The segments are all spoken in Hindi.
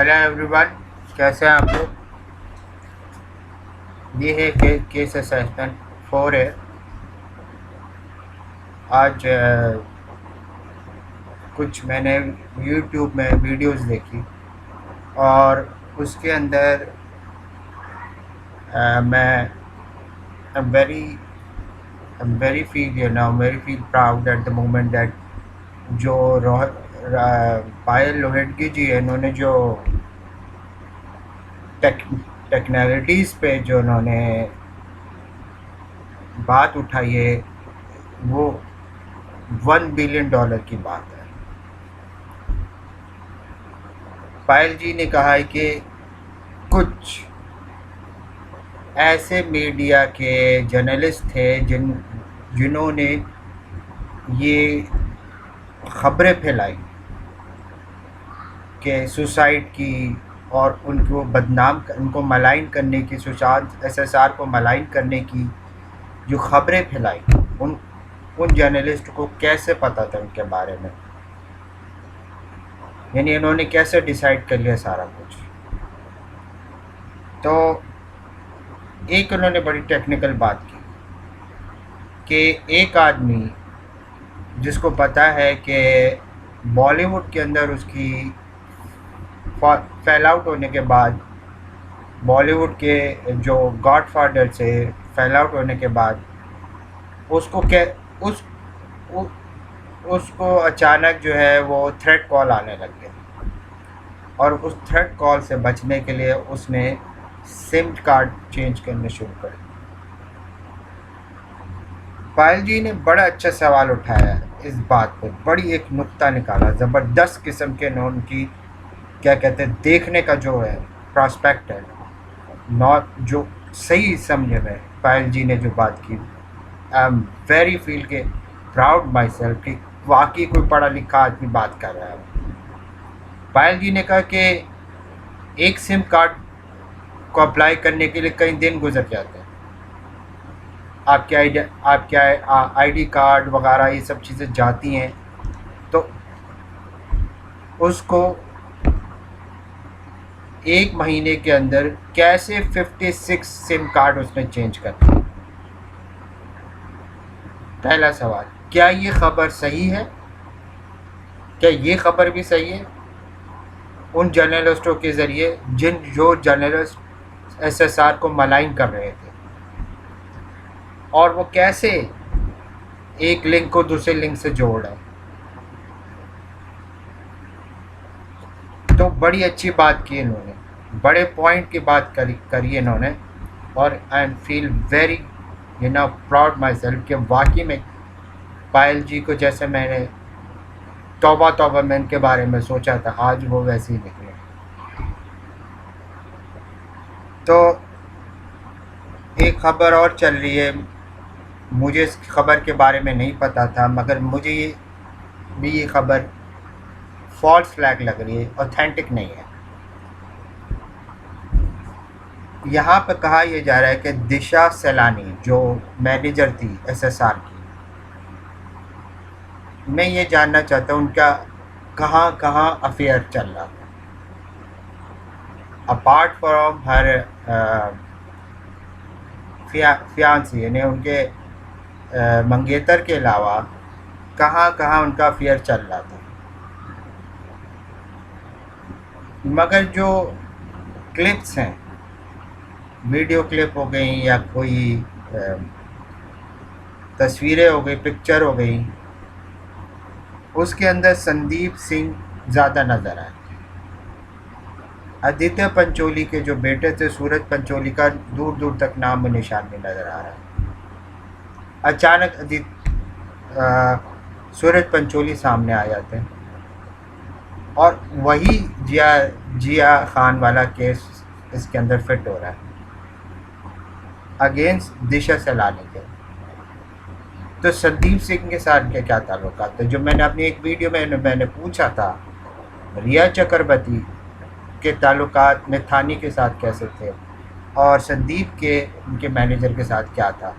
हेलो एवरीवन, कैसे हैं आप लोग। ये है केस असेसमेंट 4 है। आज कुछ मैंने यूट्यूब में वीडियोस देखी और उसके अंदर मैं very feel proud at the moment that जो पायल लोहेडगी जी है, इन्होंने जो टेक टेक्नोलॉजीज़ पे जो उन्होंने बात उठाई है, वो $1 बिलियन की बात है। पायल जी ने कहा है कि कुछ ऐसे मीडिया के जर्नलिस्ट थे जिन्होंने ये खबरें फैलाई कि सुसाइड की और उनको मलाइन करने की, सुशांत एसएसआर को मलाइन करने की जो खबरें फैलाई, उन जर्नलिस्ट को कैसे पता था उनके बारे में। यानी इन्होंने कैसे डिसाइड कर लिया सारा कुछ। तो एक उन्होंने बड़ी टेक्निकल बात की कि एक आदमी जिसको पता है कि बॉलीवुड के अंदर उसकी फेल आउट होने के बाद, बॉलीवुड के जो गॉडफादर से फेल आउट होने के बाद उसको क्या उस उ, उसको अचानक जो है वो थ्रेट कॉल आने लग गया और उस थ्रेट कॉल से बचने के लिए उसने सिम कार्ड चेंज करने शुरू कर दिए। पायल जी ने बड़ा अच्छा सवाल उठाया इस बात पर, बड़ी एक नुक्ता निकाला, ज़बरदस्त किस्म के उनकी क्या कहते हैं, देखने का जो है प्रॉस्पेक्ट है, नॉट जो सही समझे में पायल जी ने जो बात की। आई एम वेरी फील के प्राउड माई सेल्फ कि वाकई कोई पढ़ा लिखा आदमी बात कर रहा है। पायल जी ने कहा कि एक सिम कार्ड को अप्लाई करने के लिए कई दिन गुजर जाते हैं। आपके आईडी कार्ड वगैरह ये सब चीज़ें जाती हैं, तो उसको एक महीने के अंदर कैसे 56 सिम कार्ड उसने चेंज कर दिए। पहला सवाल, क्या ये खबर सही है? क्या ये खबर भी सही है उन जर्नलिस्टों के ज़रिए जो जर्नलिस्ट एसएसआर को मलाइन कर रहे थे, और वो कैसे एक लिंक को दूसरे लिंक से जोड़ रहे हैं। तो बड़ी अच्छी बात की इन्होंने, बड़े पॉइंट की बात करी इन्होंने, और I feel very proud my self कि वाकई में पायल जी को जैसे मैंने तौबा में इनके बारे में सोचा था, आज वो वैसे ही निकले। तो एक खबर और चल रही है, मुझे इस खबर के बारे में नहीं पता था, मगर मुझे ये खबर फॉल्स फ्लैग लग रही है, ऑथेंटिक नहीं है। यहाँ पर कहा यह जा रहा है कि दिशा सैलानी जो मैनेजर थी एसएसआर की, मैं ये जानना चाहता हूँ उनका कहाँ कहाँ अफेयर चल रहा था, अपार्ट फ्रॉम हर फियांसी, यानी उनके मंगेतर के अलावा कहाँ कहाँ उनका अफेयर चल रहा था। मगर जो क्लिप्स हैं, वीडियो क्लिप हो गई या कोई तस्वीरें हो गई, पिक्चर हो गई, उसके अंदर संदीप सिंह ज़्यादा नज़र आए। आदित्य पंचोली के जो बेटे थे सूरज पंचोली का दूर दूर तक नाम निशान नहीं नज़र आ रहा है। अचानक सूरज पंचोली सामने आ जाते हैं और वही जिया खान वाला केस इसके अंदर फिट हो रहा है अगेंस्ट दिशा सैलानी के। तो संदीप सिंह के साथ क्या ताल्लुकात थे, जो मैंने अपनी एक वीडियो में मैंने पूछा था, रिया चक्रवर्ती के ताल्लुकात मिथानी के साथ कैसे थे और संदीप के उनके मैनेजर के साथ क्या था।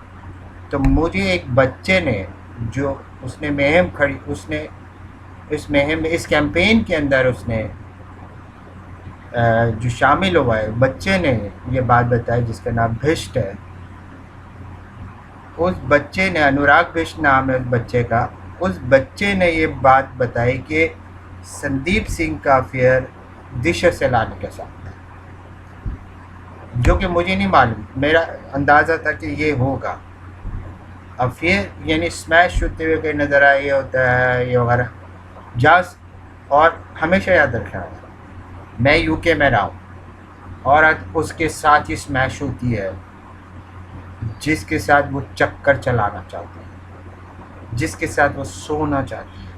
तो मुझे एक बच्चे ने, जो उसने इस कैंपेन के अंदर उसने जो शामिल हुआ है, बच्चे ने ये बात बताई जिसका नाम भिष्ट है। उस बच्चे ने, अनुराग भिष्ट नाम है उस बच्चे का, उस बच्चे ने ये बात बताई कि संदीप सिंह का अफेयर दिशा सेलानी के साथ था, जो कि मुझे नहीं मालूम। मेरा अंदाज़ा था कि ये होगा अफेयर, यानी स्मैश होते हुए कहीं नज़र आए, ये होता है ये वगैरह जास। और हमेशा याद रखना, मैं यूके में रहा हूँ, औरत उसके साथ ही स्मैश होती है जिसके साथ वो चक्कर चलाना चाहती है, जिसके साथ वो सोना चाहती है।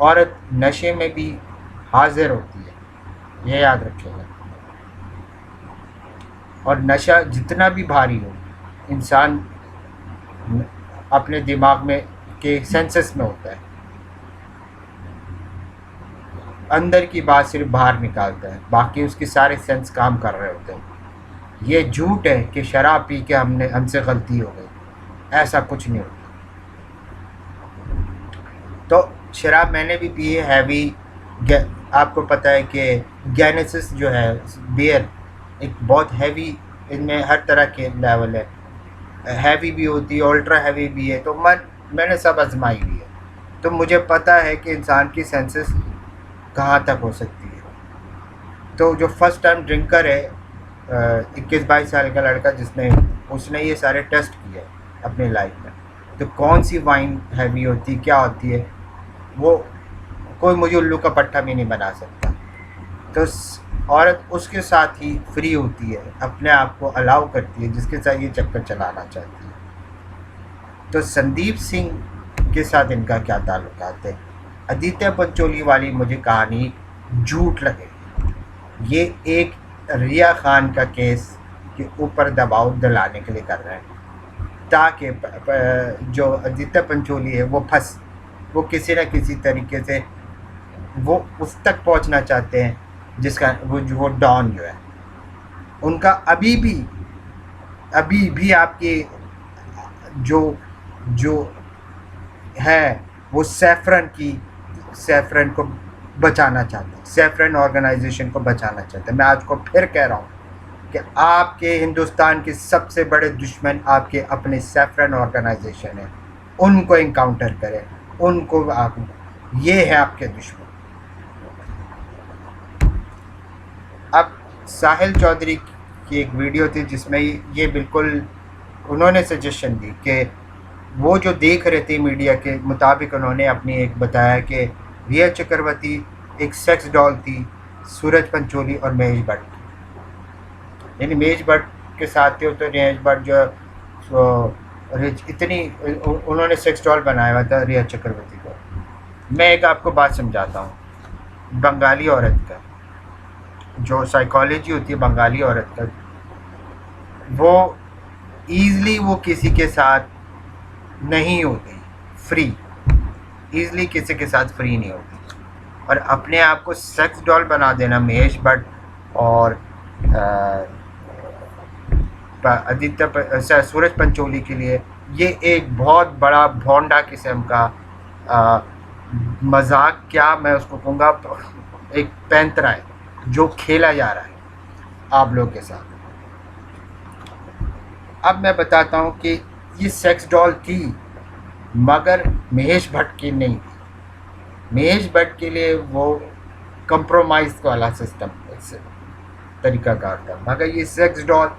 औरत नशे में भी हाजिर होती है, ये याद रखिएगा। और नशा जितना भी भारी हो, इंसान अपने दिमाग में के सेंसेस में होता है, अंदर की बात सिर्फ बाहर निकालता है, बाकी उसके सारे सेंस काम कर रहे होते हैं। ये झूठ है कि शराब पी के हमसे गलती हो गई, ऐसा कुछ नहीं होता। तो शराब मैंने भी पी है, हैवी। आपको पता है कि गैनेसिस जो है बियर एक बहुत हैवी, इनमें हर तरह के लेवल है, हैवी भी होती है, अल्ट्रा हैवी भी है। तो मैंने सब आजमाई भी है, तो मुझे पता है कि इंसान की सेंसेस कहाँ तक हो सकती है। तो जो फर्स्ट टाइम ड्रिंकर है, 21-22 साल का लड़का, उसने ये सारे टेस्ट किए अपनी लाइफ में, तो कौन सी वाइन हैवी होती, क्या होती है, वो कोई मुझे उल्लू का पट्टा भी नहीं बना सकता। तो औरत उसके साथ ही फ्री होती है, अपने आप को अलाउ करती है जिसके साथ ये चक्कर चलाना चाहती है। तो संदीप सिंह के साथ इनका क्या ताल्लुकात है? आदित्य पंचोली वाली मुझे कहानी झूठ लगे। ये एक रिया खान का केस के ऊपर दबाव दिलाने के लिए कर रहे हैं, ताकि जो आदित्य पंचोली है वो किसी न किसी तरीके से वो उस तक पहुंचना चाहते हैं जिसका वो डॉन जो है उनका अभी भी आपके जो है वो सैफरन को बचाना चाहते हैं, सैफरन ऑर्गेनाइजेशन को बचाना चाहते हैं। मैं आज को फिर कह रहा हूँ कि आपके हिंदुस्तान के सबसे बड़े दुश्मन आपके अपने सैफरन ऑर्गेनाइजेशन है, उनको इनकाउंटर करें, उनको ये है आपके दुश्मन। अब साहिल चौधरी की एक वीडियो थी जिसमें ये बिल्कुल उन्होंने सजेशन दी कि वो जो देख रहे थे मीडिया के मुताबिक, उन्होंने अपनी एक बताया कि रिया चक्रवर्ती एक सेक्स डॉल थी सूरज पंचोली और महेश भट्ट। यानी महेश भट्ट के साथ थे, तो महेश भट्ट जो इतनी उन्होंने सेक्स डॉल बनाया हुआ था रिया चक्रवर्ती को। मैं एक आपको बात समझाता हूँ, बंगाली औरत का जो साइकोलॉजी होती है बंगाली औरत का, वो ईज़िली वो किसी के साथ नहीं होती फ्री, ईज़िली किसी के साथ फ्री नहीं होती। और अपने आप को सेक्स डॉल बना देना महेश भट्ट और सूरज पंचोली के लिए, ये एक बहुत बड़ा भोंडा किस्म का मजाक, क्या मैं उसको कहूँगा, एक पैंतरा है जो खेला जा रहा है आप लोग के साथ। अब मैं बताता हूँ कि ये सेक्स डॉल थी मगर महेश भट्ट की नहीं थी। महेश भट्ट के लिए वो कंप्रोमाइज़ वाला सिस्टम तरीक़ाकार था, मगर ये सेक्स डॉल,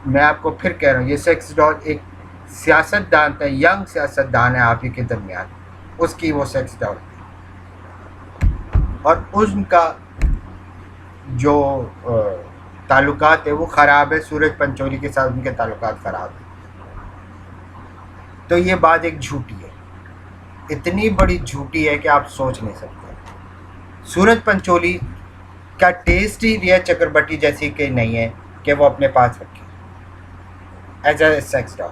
मैं आपको फिर कह रहा हूँ, ये सेक्स डॉल एक सियासतदान था, यंग सियासतदान है आप ही के दरमियान, उसकी वो सेक्स डॉल थी। और उनका जो ताल्लुकात है वो ख़राब है, सूरज पंचोली के साथ उनके ताल्लुकात ख़राब है। तो ये बात एक झूठी है, इतनी बड़ी झूठी है कि आप सोच नहीं सकते। सूरज पंचोली का टेस्ट ही रिया चक्रवर्ती जैसी कि नहीं है कि वो अपने पास रखे एज ए सेक्स डॉल।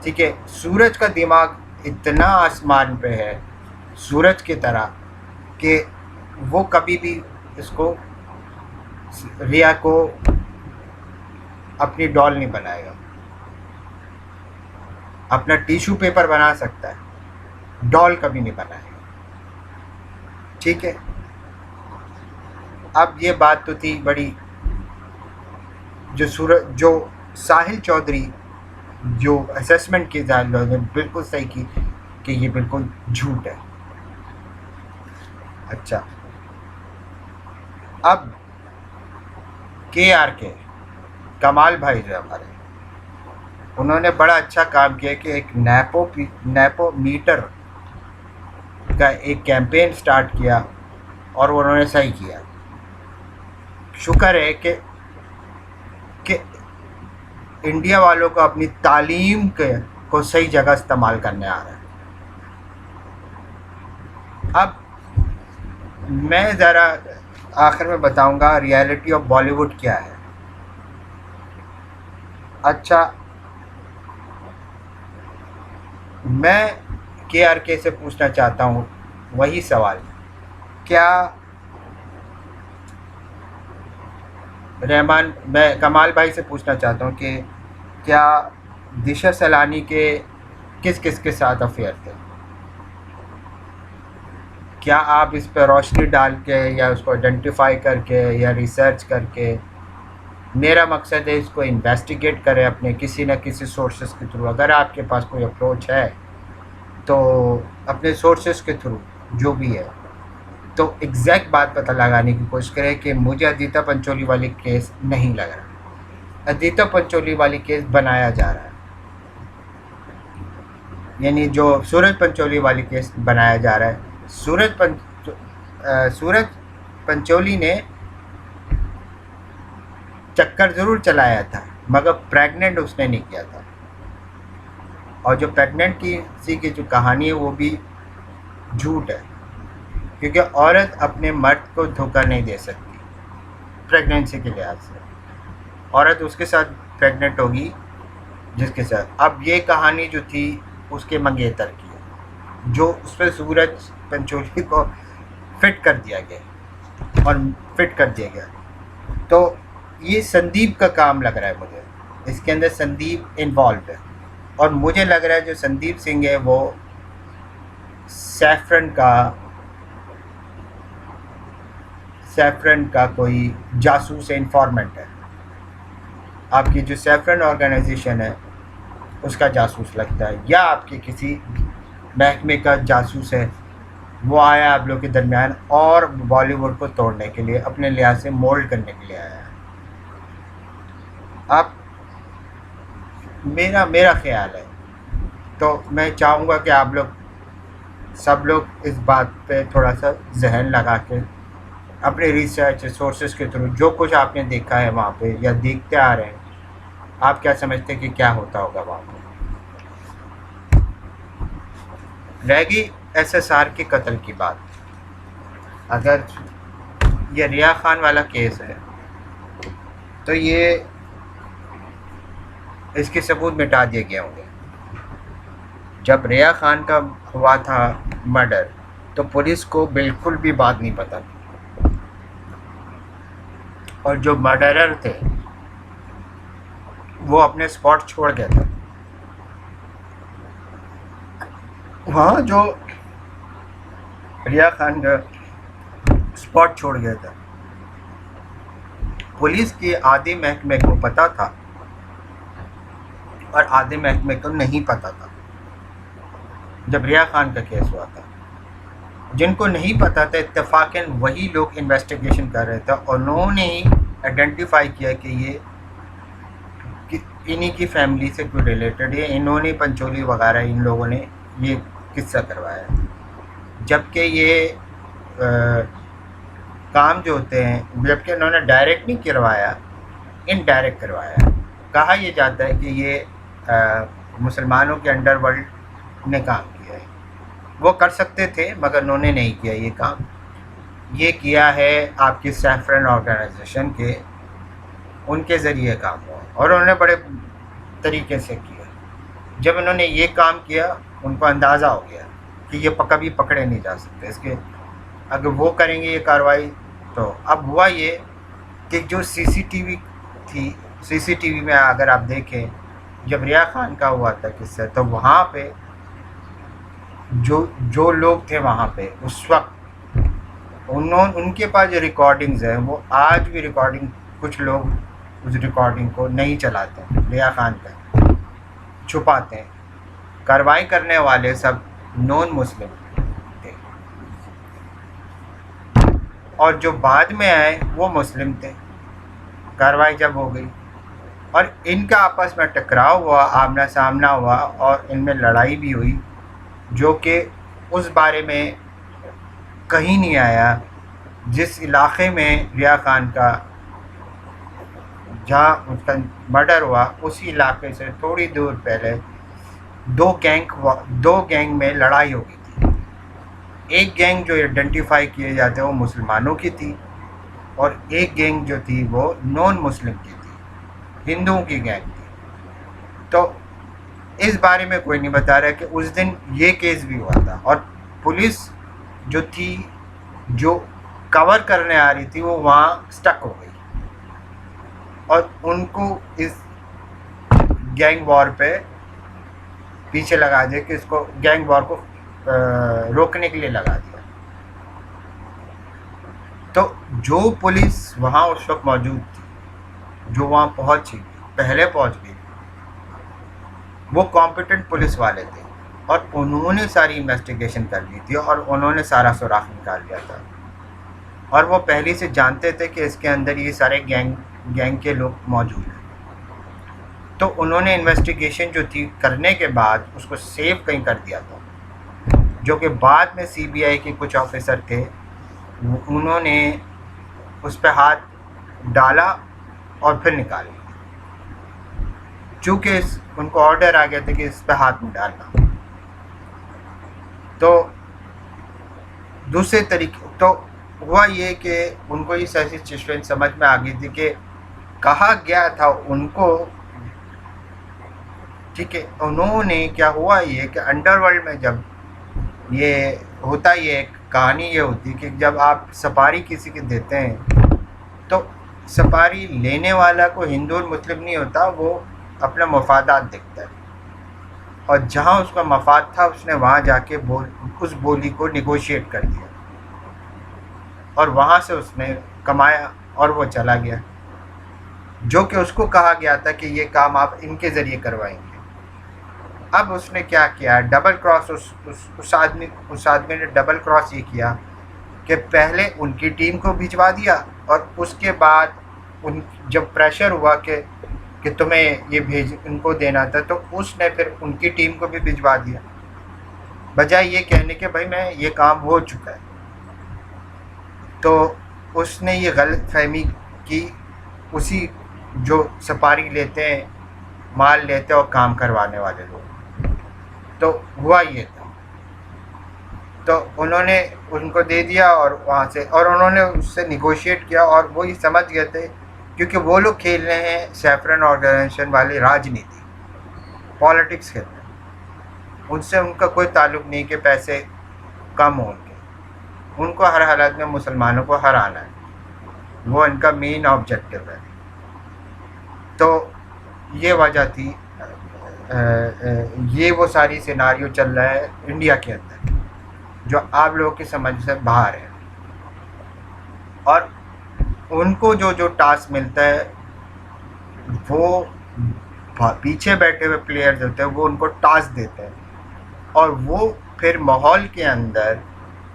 ठीक है, सूरज का दिमाग इतना आसमान पे है सूरज की तरह कि वो कभी भी इसको रिया को अपनी डॉल नहीं बनाएगा। अपना टिश्यू पेपर बना सकता है, डॉल कभी नहीं बनाएगा। ठीक है। अब ये बात तो थी बड़ी, जो साहिल चौधरी जो असेसमेंट की साहिल चौधरी ने बिल्कुल सही की कि ये बिल्कुल झूठ है। अच्छा, अब के कमाल भाई जो हमारे, उन्होंने बड़ा अच्छा काम किया कि एक नैपो मीटर का एक कैंपेन स्टार्ट किया और उन्होंने सही किया। शुक्र है कि इंडिया वालों को अपनी तालीम को सही जगह इस्तेमाल करने आ रहा है। अब मैं ज़रा आखिर में बताऊंगा रियलिटी ऑफ बॉलीवुड क्या है। अच्छा, मैं के से पूछना चाहता हूँ वही सवाल, क्या मैं कमाल भाई से पूछना चाहता हूँ कि क्या दिशा सलानी के किस किस के साथ अफेयर थे? क्या आप इस पर रोशनी डाल के या उसको आइडेंटिफाई करके या रिसर्च करके, मेरा मकसद है इसको इन्वेस्टिगेट करें अपने किसी न किसी सोर्सेस के थ्रू। अगर आपके पास कोई अप्रोच है तो अपने सोर्सेस के थ्रू जो भी है, तो एग्जैक्ट बात पता लगाने की कोशिश करें कि मुझे अदिता पंचोली वाली केस नहीं लग रहा। अदिता पंचोली वाली केस बनाया जा रहा है, यानी जो सूरज पंचोली वाली केस बनाया जा रहा है। सूरज पंचोली ने चक्कर ज़रूर चलाया था मगर प्रेग्नेंट उसने नहीं किया था, और जो प्रेग्नेंट की जो कहानी है वो भी झूठ है, क्योंकि औरत अपने मर्द को धोखा नहीं दे सकती प्रेगनेंसी के लिहाज से। औरत उसके साथ प्रेग्नेंट होगी जिसके साथ। अब ये कहानी जो थी उसके मंगेतर की है, जो उस पर सूरज पंचोली को फिट कर दिया गया। तो ये संदीप का काम लग रहा है मुझे, इसके अंदर संदीप इन्वॉल्व है, और मुझे लग रहा है जो संदीप सिंह है वो सैफरन का कोई जासूस इन्फॉर्मेंट है। आपकी जो सैफरन ऑर्गेनाइजेशन है उसका जासूस लगता है, या आपके किसी महकमे का जासूस है, वो आया आप लोग के दरमियान और बॉलीवुड को तोड़ने के लिए, अपने लिहाज से मोल्ड करने के लिए आया है। आप मेरा ख्याल है, तो मैं चाहूँगा कि आप लोग सब लोग इस बात पे थोड़ा सा जहन लगा के अपने रिसर्च सोर्सेज के थ्रू जो कुछ आपने देखा है वहाँ पे या देखते आ रहे हैं, आप क्या समझते हैं कि क्या होता होगा वहाँ पे। रहेगी SSR के कत्ल की बात। अगर ये रिया खान वाला केस है तो ये इसके सबूत मिटा दिए गए होंगे। जब रिया खान का हुआ था मर्डर तो पुलिस को बिल्कुल भी बात नहीं पता थी, और जो मर्डरर थे वो अपने स्पॉट छोड़ गए थे। वहाँ जो रिया खान का स्पॉट छोड़ गया था, पुलिस के आधे महकमे को पता था और आधे महकमे को नहीं पता था जब रिया खान का केस हुआ था। जिनको नहीं पता था इत्तेफाकन वही लोग इन्वेस्टिगेशन कर रहे थे, और उन्होंने ही आइडेंटिफाई किया कि ये इन्हीं की फैमिली से कोई रिलेटेड है, इन्होंने पंचोली वगैरह इन लोगों ने ये किस्सा करवाया। जबकि ये काम जो होते हैं, जबकि उन्होंने डायरेक्ट नहीं करवाया, इनडायरेक्ट करवाया। कहा यह जाता है कि ये मुसलमानों के अंडरवर्ल्ड ने काम किया है। वो कर सकते थे मगर उन्होंने नहीं किया ये काम। ये किया है आपकी सैफरन ऑर्गेनाइजेशन के, उनके ज़रिए काम हुआ और उन्होंने बड़े तरीके से किया। जब उन्होंने ये काम किया उनको अंदाज़ा हो गया कि ये कभी पकड़े नहीं जा सकते, इसके अगर वो करेंगे ये कार्रवाई। तो अब हुआ ये कि जो सीसीटीवी थी, सीसीटीवी में अगर आप देखें जब रिया खान का हुआ था किस्सा, तो वहाँ पे जो लोग थे वहाँ पे उस वक्त उनके पास जो रिकॉर्डिंग्स हैं वो आज भी रिकॉर्डिंग, कुछ लोग उस रिकॉर्डिंग को नहीं चलाते हैं, रिया खान पे छुपाते हैं। कार्रवाई करने वाले सब नॉन मुस्लिम थे और जो बाद में आए वो मुस्लिम थे। कार्रवाई जब हो गई और इनका आपस में टकराव हुआ, आमना सामना हुआ और इनमें लड़ाई भी हुई, जो कि उस बारे में कहीं नहीं आया। जिस इलाके में रिया खान का, जहाँ उसका मर्डर हुआ, उसी इलाके से थोड़ी दूर पहले दो गैंग में लड़ाई हो गई थी। एक गैंग जो आइडेंटिफाई किए जाते हैं वो मुसलमानों की थी और एक गैंग जो थी वो नॉन मुस्लिम की थी, हिंदुओं की गैंग थी। तो इस बारे में कोई नहीं बता रहा कि उस दिन ये केस भी हुआ था और पुलिस जो थी, जो कवर करने आ रही थी, वो वहाँ स्टक हो गई और उनको इस गैंग वॉर पे पीछे लगा दिया कि इसको गैंग वॉर को रोकने के लिए लगा दिया। तो जो पुलिस वहाँ उस वक्त मौजूद थी, जो वहाँ पहुँची, पहले पहुँच गई, वो कॉम्पिटेंट पुलिस वाले थे और उन्होंने सारी इन्वेस्टिगेशन कर ली थी और उन्होंने सारा सुराख निकाल लिया था और वो पहले से जानते थे कि इसके अंदर ये सारे गैंग के लोग मौजूद हैं। तो उन्होंने इन्वेस्टिगेशन जो थी करने के बाद उसको सेव कहीं कर दिया था, जो कि बाद में सीबीआई के कुछ ऑफिसर थे, उन्होंने उस पर हाथ डाला और फिर निकाल लिया, चूँकि उनको ऑर्डर आ गया था कि इस पर हाथ नहीं डालना। तो दूसरे तरीके तो हुआ ये कि उनको ये ऐसी सिचुएशन समझ में आ गई थी कि कहा गया था उनको, ठीक है। उन्होंने क्या हुआ ये कि अंडरवर्ल्ड में जब ये होता, ये कहानी ये होती कि जब आप सफारी किसी के देते हैं तो सफारी लेने वाला को हिंदू और मुस्लिम नहीं होता, वो अपना मफादात देखता है और जहाँ उसका मफाद था उसने वहाँ जाके उस बोली को निगोशिएट कर दिया और वहाँ से उसने कमाया और वो चला गया, जो कि उसको कहा गया था कि ये काम आप इनके ज़रिए करवाएंगे। अब उसने क्या किया, डबल क्रॉस, उस आदमी ने डबल क्रॉस ये किया कि पहले उनकी टीम को भिजवा दिया और उसके बाद जब प्रेशर हुआ कि तुम्हें ये इनको देना था, तो उसने फिर उनकी टीम को भी भिजवा दिया, बजाय ये कहने के भाई मैं ये काम हो चुका है। तो उसने ये गलत फहमी की, उसी जो सफारी लेते हैं, माल लेते हैं और काम करवाने वाले लोग। तो हुआ ये था, तो उन्होंने उनको दे दिया और वहाँ से, और उन्होंने उससे निगोशिएट किया और वो ये समझ गए थे क्योंकि वो लोग खेल रहे हैं सैफरन ऑर्गेनाइजेशन वाली राजनीति, पॉलिटिक्स खेल रहे हैं, उनसे उनका कोई ताल्लुक़ नहीं कि पैसे कम हों उनको हर हालत में मुसलमानों को हराना है, वो इनका मेन ऑब्जेक्टिव है। तो ये वजह थी, ये वो सारी सिनारियो चल रहा है इंडिया के अंदर जो आप लोगों की समझ से बाहर है। और उनको जो टास्क मिलता है वो पीछे बैठे हुए प्लेयर्स होते हैं, वो उनको टास्क देते हैं और वो फिर माहौल के अंदर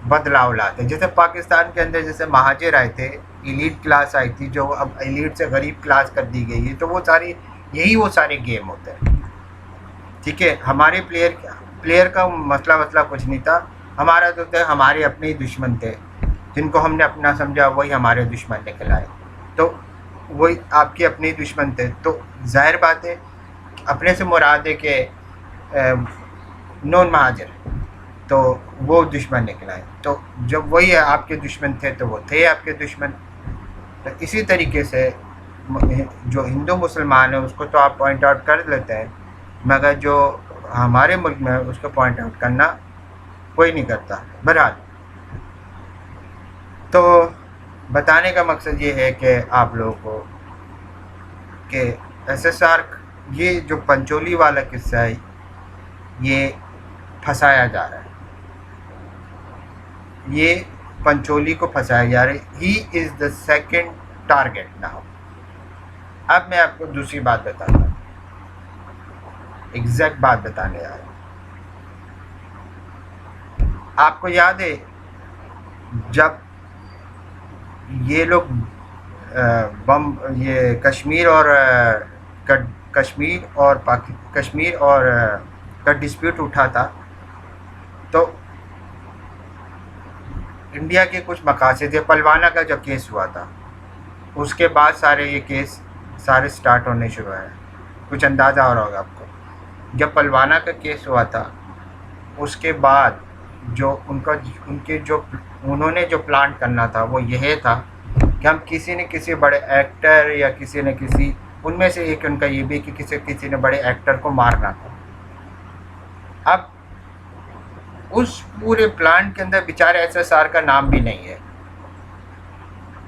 बदलाव लाते हैं। जैसे पाकिस्तान के अंदर जैसे महाजिर आए थे, एलीट क्लास आई थी जो अब एलीट से गरीब क्लास कर दी गई है, तो वो सारे गेम होते हैं, ठीक है। हमारे प्लेयर का मसला कुछ नहीं था, हमारा तो थे हमारे अपने ही दुश्मन थे जिनको हमने अपना समझा, वही हमारे दुश्मन निकल आए, तो वही आपके अपने दुश्मन थे। तो जाहिर बात है अपने से मुराद है कि नॉन महाजिर, तो वो दुश्मन निकल आए, तो जब वही आपके दुश्मन थे तो वो थे आपके दुश्मन। तो इसी तरीके से जो हिंदू मुसलमान है उसको तो आप पॉइंट आउट कर लेते हैं, मगर जो हमारे मुल्क में है उसको पॉइंट आउट करना कोई नहीं करता। बहरहाल, तो बताने का मकसद ये है कि आप लोगों को कि SSR, ये जो पंचोली वाला किस्सा है, ये फंसाया जा रहा है। ये पंचोली को फंसाया जा रहा है। He is the second target now. अब मैं आपको दूसरी बात बताता हूँ, एग्जैक्ट बात बताने आ रहा हूँ। आपको याद है जब ये लोग बम ये कश्मीर और का डिस्प्यूट उठा था, तो इंडिया के कुछ मकासद थे। पलवाना का जब केस हुआ था, उसके बाद सारे ये केस सारे स्टार्ट होने शुरू हुए। कुछ अंदाज़ा हो रहा होगा आपको। जब पलवाना का केस हुआ था, उसके बाद जो उन्होंने जो प्लान करना था वो यह था कि हम किसी न किसी बड़े एक्टर या किसी न किसी उनमें से एक, उनका ये भी कि किसी ने बड़े एक्टर को मारना था। अब उस पूरे प्लान के अंदर बेचारे एसएसआर का नाम भी नहीं है।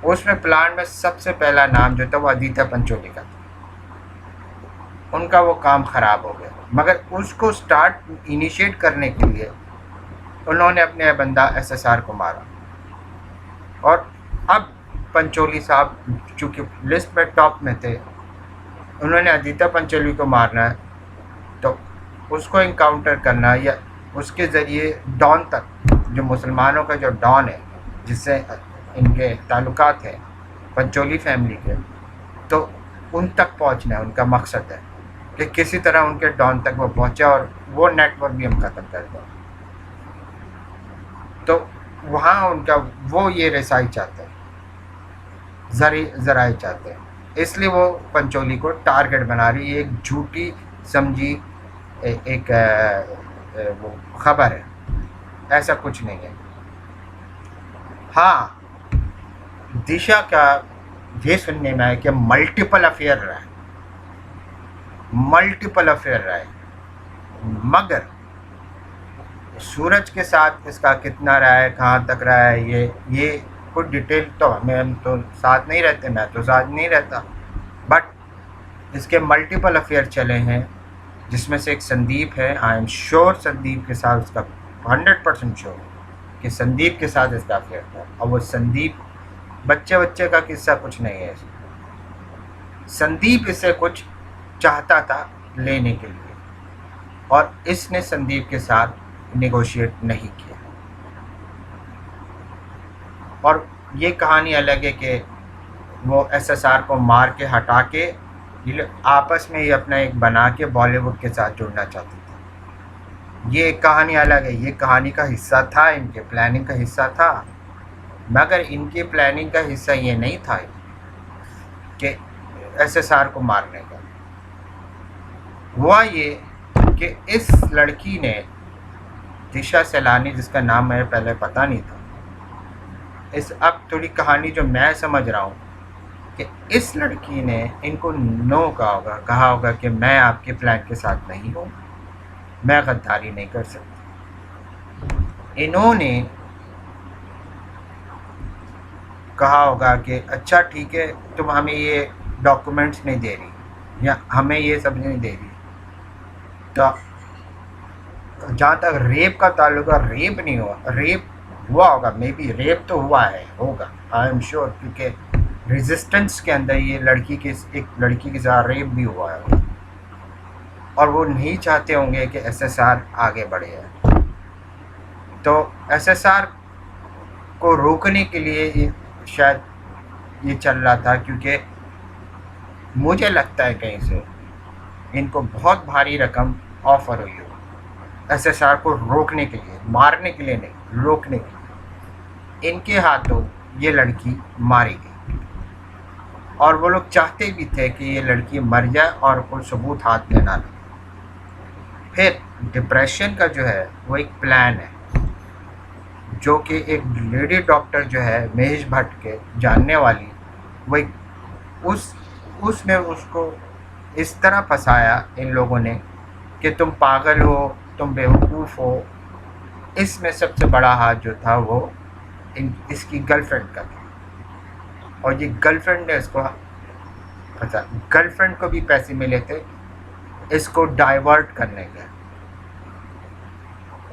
उसमें प्लान में सबसे पहला नाम जो था वो आदित्य पंचोली का था। उनका वो काम ख़राब हो गया, मगर उसको स्टार्ट इनिशिएट करने के लिए उन्होंने अपने बंदा एसएसआर को मारा। और अब पंचोली साहब चूँकि लिस्ट में टॉप में थे, उन्होंने आदित्य पंचोली को मारना है, तो उसको इनकाउंटर करना या उसके ज़रिए डॉन तक, जो मुसलमानों का जो डॉन है जिससे इनके ताल्लुकात हैं पंचोली फैमिली के, तो उन तक पहुंचना उनका मकसद है कि किसी तरह उनके डॉन तक वो पहुंचे और वो नेटवर्क भी हम ख़त्म कर दें। तो वहाँ उनका वो ये रसाई चाहते हैं, ज़राई चाहते हैं, इसलिए वो पंचोली को टारगेट बना रही है। एक झूठी समझी एक वो खबर है, ऐसा कुछ नहीं है। हाँ, दिशा का ये सुनने में है कि मल्टीपल अफेयर रहा है, मगर सूरज के साथ इसका कितना रहा है, कहाँ तक रहा है, ये कुछ डिटेल तो हम तो साथ नहीं रहते, मैं तो साथ नहीं रहता, बट इसके मल्टीपल अफेयर चले हैं, जिसमें से एक संदीप है। आई एम श्योर संदीप के साथ इसका 100% श्योर कि संदीप के साथ इसका अफेयर था। और वो संदीप बच्चे का किस्सा कुछ नहीं है। संदीप इससे कुछ चाहता था लेने के लिए, और इसने संदीप के साथ नेगोशिएट नहीं किया। और ये कहानी अलग है कि वो एसएसआर को मार के हटा के ये आपस में ही अपना एक बना के बॉलीवुड के साथ जुड़ना चाहते थे। ये एक कहानी अलग है, ये कहानी का हिस्सा था, इनके प्लानिंग का हिस्सा था, मगर इनकी प्लानिंग का हिस्सा ये नहीं था कि एसएसआर को मारने का। हुआ ये कि इस लड़की ने, दिशा सैलानी, जिसका नाम मेरे पहले पता नहीं था, अब थोड़ी कहानी जो मैं समझ रहा हूँ कि इस लड़की ने इनको नो कहा होगा कि मैं आपके प्लान के साथ नहीं हूँ, मैं गद्दारी नहीं कर सकती। इन्होंने कहा होगा कि अच्छा ठीक है, तुम हमें ये डॉक्यूमेंट्स नहीं दे रही या हमें ये सब नहीं दे रही, तो जहाँ तक रेप का ताल्लुक है, रेप नहीं हुआ, रेप हुआ होगा, मे बी रेप तो हुआ है, होगा, आई एम श्योर, क्योंकि रेजिस्टेंस के अंदर ये एक लड़की के साथ रेप भी हुआ है, और वो नहीं चाहते होंगे कि एसएसआर आगे बढ़े। तो एसएसआर को रोकने के लिए शायद ये चल रहा था, क्योंकि मुझे लगता है कहीं से इनको बहुत भारी रकम ऑफर हुई हो एसएसआर को रोकने के लिए, मारने के लिए नहीं, रोकने के लिए। इनके हाथों ये लड़की मारी गई, और वो लोग चाहते भी थे कि ये लड़की मर जाए और कोई सबूत हाथ में ना लगे। फिर डिप्रेशन का जो है वो एक प्लान है, जो कि एक लेडी डॉक्टर जो है महेश भट्ट के जानने वाली, वो उसने उसको इस तरह फंसाया इन लोगों ने कि तुम पागल हो, तुम बेवकूफ़ हो। इसमें सबसे बड़ा हाथ जो था वो इसकी गर्लफ्रेंड का था, और ये गर्लफ्रेंड ने इसको फंसा। गर्लफ्रेंड को भी पैसे मिले थे इसको डाइवर्ट करने के,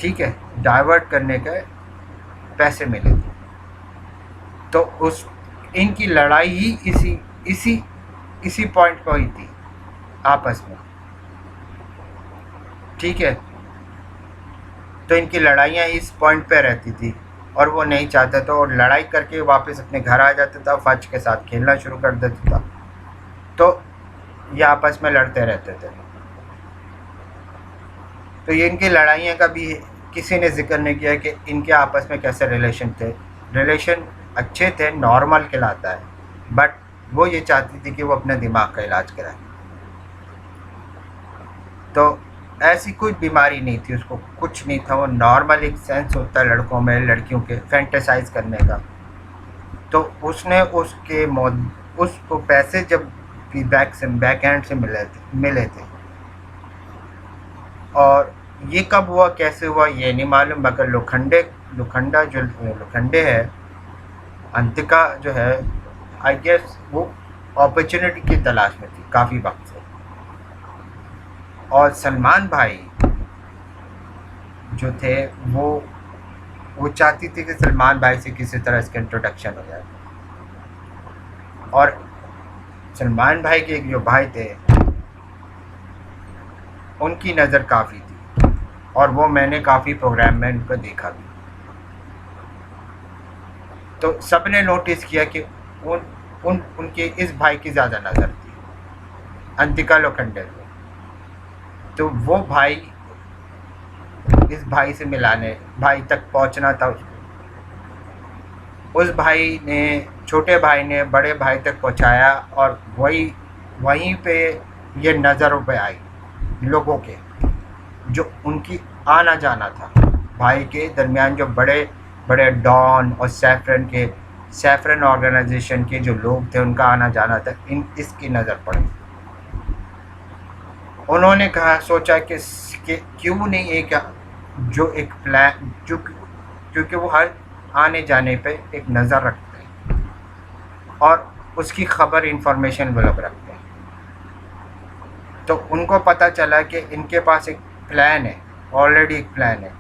ठीक है, डाइवर्ट करने के पैसे मिले थे। तो उस इनकी लड़ाई ही इसी इसी इसी पॉइंट पर हुई थी आपस में, ठीक है। तो इनकी लड़ाइयाँ इस पॉइंट पे रहती थी और वो नहीं चाहता था, और लड़ाई करके वापस अपने घर आ जाता था, फज के साथ खेलना शुरू कर देता था। तो ये आपस में लड़ते रहते थे। तो ये इनकी लड़ाइयाँ का भी किसी ने जिक्र नहीं किया कि इनके आपस में कैसे रिलेशन थे। रिलेशन अच्छे थे, नॉर्मल कहलाता है, बट वो ये चाहती थी कि वो अपने दिमाग का इलाज कराए। तो ऐसी कोई बीमारी नहीं थी उसको, कुछ नहीं था, वो नॉर्मल एक सेंस होता है लड़कों में, लड़कियों के फैंटेसाइज करने का। तो उसने उसको पैसे जब भी बैक हैंड से मिले थे, और ये कब हुआ कैसे हुआ ये नहीं मालूम, मगर लोखंडे है, अंतिका जो है, आई गेस वो अपॉर्चुनिटी की तलाश में थी काफ़ी वक्त से। और सलमान भाई जो थे वो चाहती थी कि सलमान भाई से किसी तरह इसका इंट्रोडक्शन हो जाए। और सलमान भाई के जो भाई थे उनकी नज़र काफ़ी थी, और वो मैंने काफ़ी प्रोग्राम में उनको देखा भी। तो सब ने नोटिस किया कि उनके इस भाई की ज़्यादा नज़र थी, अंतिका लोखंडे को। तो वो भाई इस भाई से भाई तक पहुंचना था उसको। उस भाई ने, छोटे भाई ने बड़े भाई तक पहुंचाया, और वहीं पे ये नज़रों पे आई लोगों के, जो उनकी आना जाना था भाई के दरमियान, जो बड़े बड़े डॉन और सैफरन ऑर्गेनाइजेशन के जो लोग थे उनका आना जाना था, इसकी नज़र पड़ी। उन्होंने सोचा कि क्यों नहीं एक प्लान, जो क्योंकि वो हर आने जाने पे एक नज़र रखते हैं और उसकी खबर इंफॉर्मेशन वो लोग रखते हैं। तो उनको पता चला कि इनके पास एक प्लान है, ऑलरेडी एक प्लान है।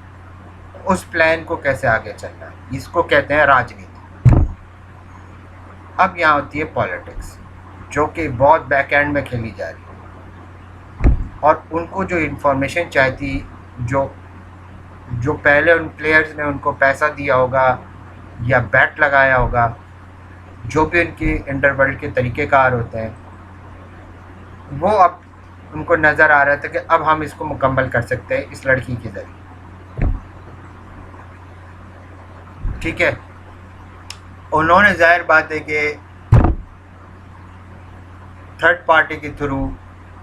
उस प्लान को कैसे आगे चलना है, इसको कहते हैं राजनीति। अब यहाँ होती है पॉलिटिक्स, जो कि बहुत बैक एंड में खेली जा रही है। और उनको जो इन्फॉर्मेशन चाहिए, जो पहले उन प्लेयर्स ने उनको पैसा दिया होगा या बैट लगाया होगा, जो भी उनके इंटरवर्ल्ड के तरीक़ेकार होते हैं, वो अब उनको नज़र आ रहा था कि अब हम इसको मुकम्मल कर सकते हैं इस लड़की के ज़रिए, ठीक है। उन्होंने जाहिर बात है कि थर्ड पार्टी के थ्रू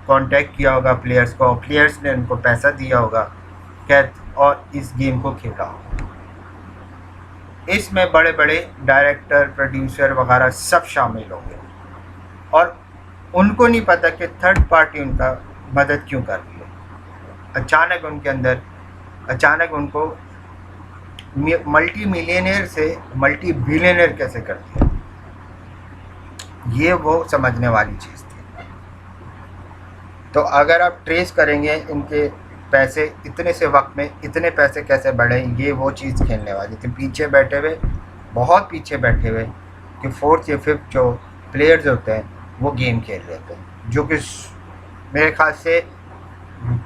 कांटेक्ट किया होगा प्लेयर्स को, प्लेयर्स ने उनको पैसा दिया होगा और इस गेम को खेला होगा। इसमें बड़े बड़े डायरेक्टर, प्रोड्यूसर वगैरह सब शामिल होंगे, और उनको नहीं पता कि थर्ड पार्टी उनका मदद क्यों कर रही है। अचानक उनको मल्टी मिलियनेयर से मल्टी बिलियनेयर कैसे करती है, ये वो समझने वाली चीज़ थी। तो अगर आप ट्रेस करेंगे इनके पैसे, इतने से वक्त में इतने पैसे कैसे बढ़े, ये वो चीज़ खेलने वाली थी। पीछे बैठे हुए, बहुत पीछे बैठे हुए, कि फोर्थ या फिफ्थ जो प्लेयर्स होते हैं वो गेम खेल रहे थे, जो कि मेरे ख्याल से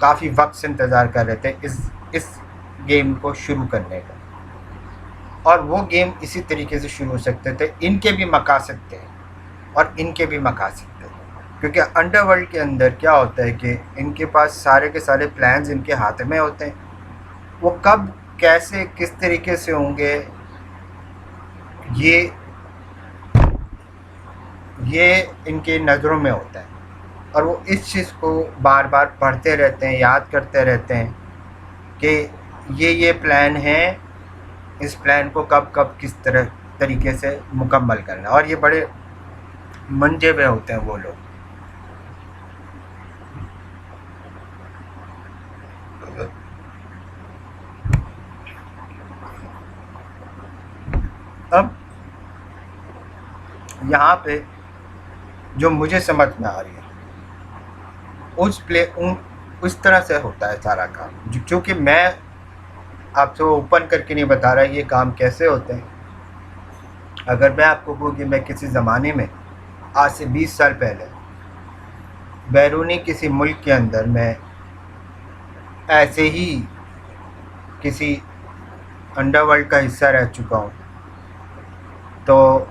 काफ़ी वक्त से इंतज़ार कर रहे थे इस गेम को शुरू करने का। और वो गेम इसी तरीके से शुरू हो सकते थे, इनके भी मकासद थे और इनके भी मकासद थे। क्योंकि अंडरवर्ल्ड के अंदर क्या होता है कि इनके पास सारे के सारे प्लान्स इनके हाथ में होते हैं, वो कब कैसे किस तरीके से होंगे ये इनके नज़रों में होता है, और वो इस चीज़ को बार बार पढ़ते रहते हैं, याद करते रहते हैं कि ये प्लान है, इस प्लान को कब किस तरीके से मुकम्मल करना। और ये बड़े मंजे हुए होते हैं वो लोग। अब यहाँ पे जो मुझे समझ में आ रही है, उस तरह से होता है सारा काम, क्योंकि मैं आपसे वो ओपन करके नहीं बता रहा ये काम कैसे होते हैं, अगर मैं आपको कहूँ कि मैं किसी ज़माने में आज से 20 साल पहले बैरूनी किसी मुल्क के अंदर मैं ऐसे ही किसी अंडरवर्ल्ड का हिस्सा रह चुका हूँ, तो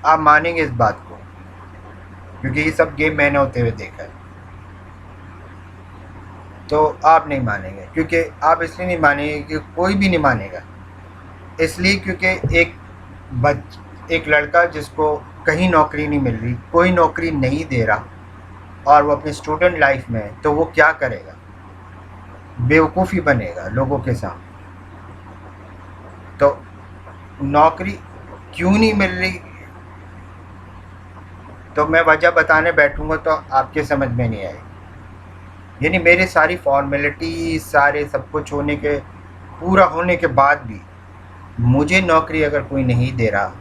आप मानेंगे इस बात को, क्योंकि ये सब गेम मैंने होते हुए देखा है। तो आप नहीं मानेंगे, क्योंकि आप इसलिए नहीं मानेंगे कि कोई भी नहीं मानेगा, इसलिए क्योंकि एक लड़का जिसको कहीं नौकरी नहीं मिल रही, कोई नौकरी नहीं दे रहा, और वो अपनी स्टूडेंट लाइफ में है, तो वो क्या करेगा? बेवकूफ़ी बनेगा लोगों के सामने। तो नौकरी क्यों नहीं मिल रही, तो मैं वजह बताने बैठूंगा तो आपके समझ में नहीं आएगी। यानी मेरे सारी फॉर्मेलिटी, सारे सब कुछ होने के, पूरा होने के बाद भी मुझे नौकरी अगर कोई नहीं दे रहा,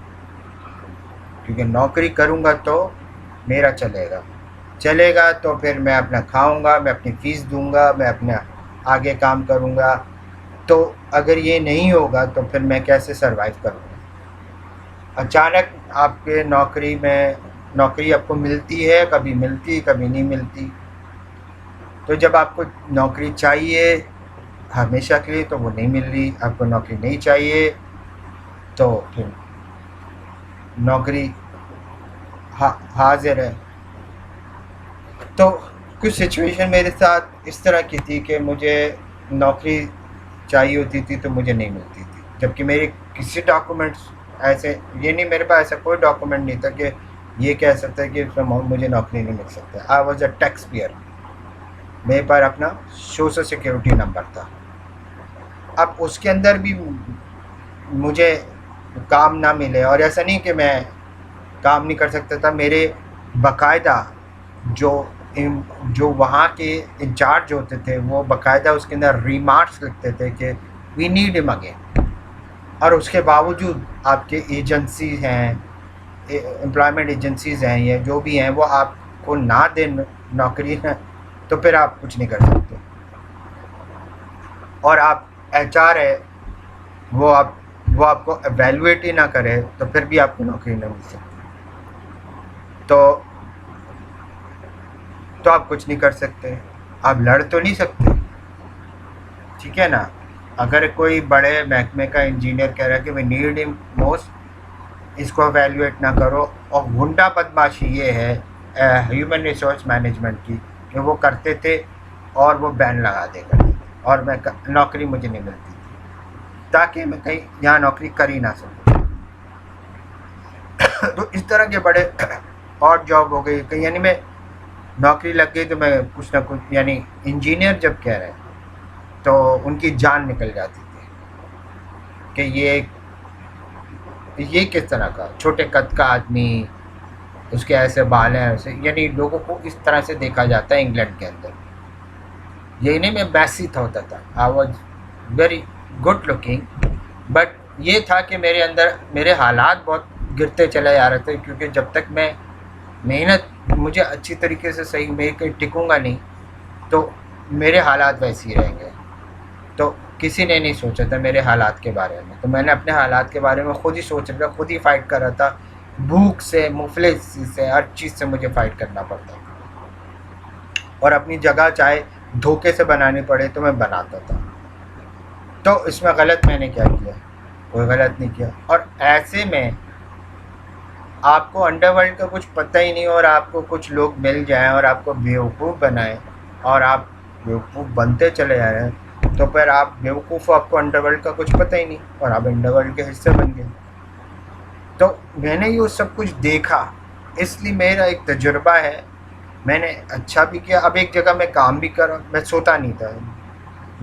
क्योंकि नौकरी करूँगा तो मेरा चलेगा तो फिर मैं अपना खाऊंगा, मैं अपनी फ़ीस दूंगा, मैं अपना आगे काम करूंगा। तो अगर ये नहीं होगा तो फिर मैं कैसे सरवाइव करूँगा? अचानक आपके नौकरी आपको मिलती है, कभी मिलती कभी नहीं मिलती। तो जब आपको नौकरी चाहिए हमेशा के लिए तो वो नहीं मिल रही, आपको नौकरी नहीं चाहिए तो फिर नौकरी हाजिर है। तो कुछ सिचुएशन मेरे साथ इस तरह की थी कि मुझे नौकरी चाहिए होती थी तो मुझे नहीं मिलती थी, जबकि मेरे किसी डॉक्यूमेंट्स ऐसे, ये नहीं मेरे पास ऐसा कोई डॉक्यूमेंट नहीं था कि ये कह सकता है कि मुझे नौकरी नहीं मिल सकता। I was a tax payer, मेरे पास अपना सोशल सिक्योरिटी नंबर था। अब उसके अंदर भी मुझे काम ना मिले, और ऐसा नहीं कि मैं काम नहीं कर सकता था, मेरे बाकायदा जो वहाँ के इंचार्ज होते थे वो बाकायदा उसके अंदर रिमार्क्स लिखते थे कि वी नीड हिम अगेन। और उसके बावजूद आपके एजेंसी हैं, एम्प्लॉयमेंट एजेंसीज़ हैं, या जो भी हैं, वो आपको ना दें नौकरी है, तो फिर आप कुछ नहीं कर सकते। और आप एचआर है, वो आपको एवेलुएट ही ना करे तो फिर भी आपको नौकरी नहीं मिल सकती। तो आप कुछ नहीं कर सकते, आप लड़ तो नहीं सकते, ठीक है ना? अगर कोई बड़े महकमे का इंजीनियर कह रहा है कि वी नीड हिम मोस्ट, इसको एवेलुएट ना करो। और गुंडा बदमाशी ये है ह्यूमन रिसोर्स मैनेजमेंट की, कि वो करते थे और वो बैन लगा देगा, और नौकरी मुझे नहीं मिलती थी, ताकि मैं कहीं यहाँ नौकरी कर ही ना सकूँ। तो इस तरह के बड़े और जॉब हो गई कहीं, यानी मैं नौकरी लग गई तो मैं कुछ ना कुछ, यानी इंजीनियर जब कह रहे हैं तो उनकी जान निकल जाती थी कि ये किस तरह का छोटे कद का आदमी, उसके ऐसे बाल हैं ऐसे, यानी लोगों को इस तरह से देखा जाता है इंग्लैंड के अंदर। यही नहीं, मैं मैसी होता था, I was very good looking, but ये था कि मेरे अंदर मेरे हालात बहुत गिरते चले जा रहे थे, क्योंकि जब तक मैं मेहनत मुझे अच्छी तरीके से सही, मैं कहीं टिकूँगा नहीं तो मेरे हालात वैसे ही रहेंगे। तो किसी ने नहीं सोचा था मेरे हालात के बारे में, तो मैंने अपने हालात के बारे में ख़ुद ही सोच रहा, खुद ही फ़ाइट कर रहा था। भूख से, मुफलिसी से, हर चीज़ से मुझे फ़ाइट करना पड़ता, और अपनी जगह चाहे धोखे से बनानी पड़े तो मैं बनाता था। तो इसमें गलत मैंने क्या किया? कोई गलत नहीं किया। और ऐसे में आपको अंडरवर्ल्ड का कुछ पता ही नहीं, और आपको कुछ लोग मिल जाएं और आपको बेवकूफ़ बनाएं, और आप बेवकूफ़ बनते चले जा रहे हैं, तो फिर आप बेवकूफ़, आपको अंडरवर्ल्ड का कुछ पता ही नहीं, और आप अंडरवर्ल्ड के हिस्से बन गए। तो मैंने ये सब कुछ देखा, इसलिए मेरा एक तजुर्बा है, मैंने अच्छा भी किया। अब एक जगह मैं काम भी कर, मैं सोता नहीं था,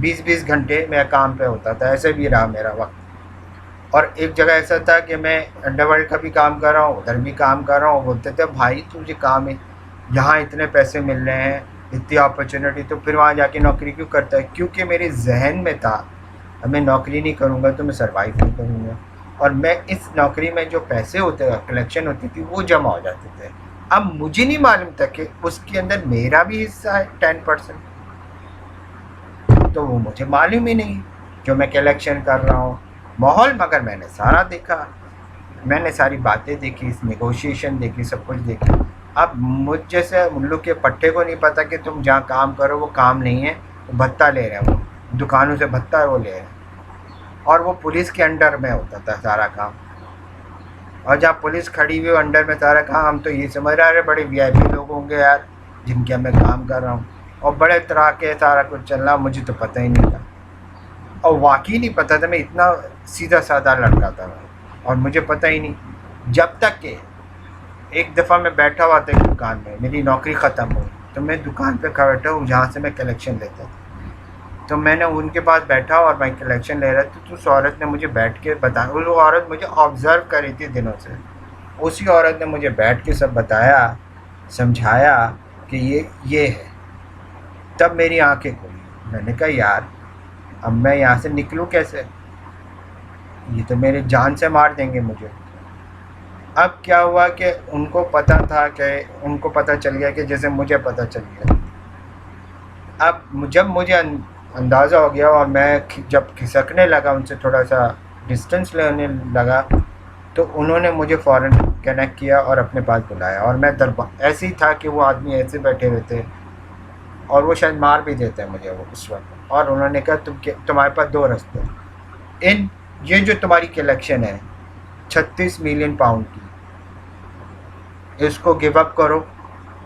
20-20 घंटे मैं काम पे होता था, ऐसे भी रहा मेरा वक्त। और एक जगह ऐसा था कि मैं अंडरवर्ल्ड का भी काम कर रहा हूँ, उधर भी काम कर रहा हूँ। बोलते थे भाई तुझे काम है, यहाँ इतने पैसे मिल रहे हैं, इतनी अपॉर्चुनिटी, तो फिर वहाँ जाके नौकरी क्यों करता है? क्योंकि मेरे जहन में था अब मैं नौकरी नहीं करूँगा तो मैं सर्वाइव नहीं करूँगा, और मैं इस नौकरी में जो पैसे होते हैं, कलेक्शन होती थी, वो जमा हो जाते थे। अब मुझे नहीं मालूम था कि उसके अंदर मेरा भी हिस्सा है 10%, तो वो मुझे मालूम ही नहीं जो मैं कलेक्शन कर रहा हूँ। माहौल मगर मैंने सारा देखा, मैंने सारी बातें देखी, नेगोशिएशन देखी, सब कुछ देखी। अब मुझ जैसे उल्लू के पट्टे को नहीं पता कि तुम जहाँ काम करो वो काम नहीं है, वो भत्ता ले रहे हैं, वो दुकानों से भत्ता वो ले रहे हैं, और वो पुलिस के अंडर में होता था सारा काम। और जहाँ पुलिस खड़ी हुई अंडर में सारा काम, हम तो ये समझ रहे हैं बड़े वीआईपी लोग होंगे यार जिनके मैं काम कर रहा हूँ, और बड़े तरह के सारा कुछ चल रहा, मुझे तो पता ही नहीं था। और वाकई नहीं पता था, मैं इतना सीधा साधा लड़का था मैं, और मुझे पता ही नहीं। जब तक कि एक दफ़ा मैं बैठा हुआ था एक दुकान में, मेरी नौकरी ख़त्म हुई, तो मैं दुकान पे बैठा हूँ जहाँ से मैं कलेक्शन लेता था। तो मैंने उनके पास बैठा और मैं कलेक्शन ले रहा था, तो उस औरत ने मुझे बैठ के बताया, वो औरत मुझे ऑब्ज़र्व कर रही थी दिनों से। उसी औरत ने मुझे बैठ के सब बताया, समझाया कि ये है। तब मेरी आंखें खुली। मैंने कहा यार अब मैं यहाँ से निकलूँ कैसे, ये तो मेरे जान से मार देंगे मुझे। अब क्या हुआ कि उनको पता था, कि उनको पता चल गया कि जैसे मुझे पता चल गया। अब जब मुझे अंदाज़ा हो गया और मैं जब खिसकने लगा, उनसे थोड़ा सा डिस्टेंस लेने लगा, तो उन्होंने मुझे फ़ौरन कनेक्ट किया और अपने पास बुलाया। और मैं दरबार ऐसे ही था कि वो आदमी ऐसे बैठे हुए थे, और वो शायद मार भी देते हैं मुझे वो उस वक्त। और उन्होंने कहा तुम्हारे पास दो रास्ते हैं, इन ये जो तुम्हारी कलेक्शन है 36 मिलियन पाउंड की, इसको गिव अप करो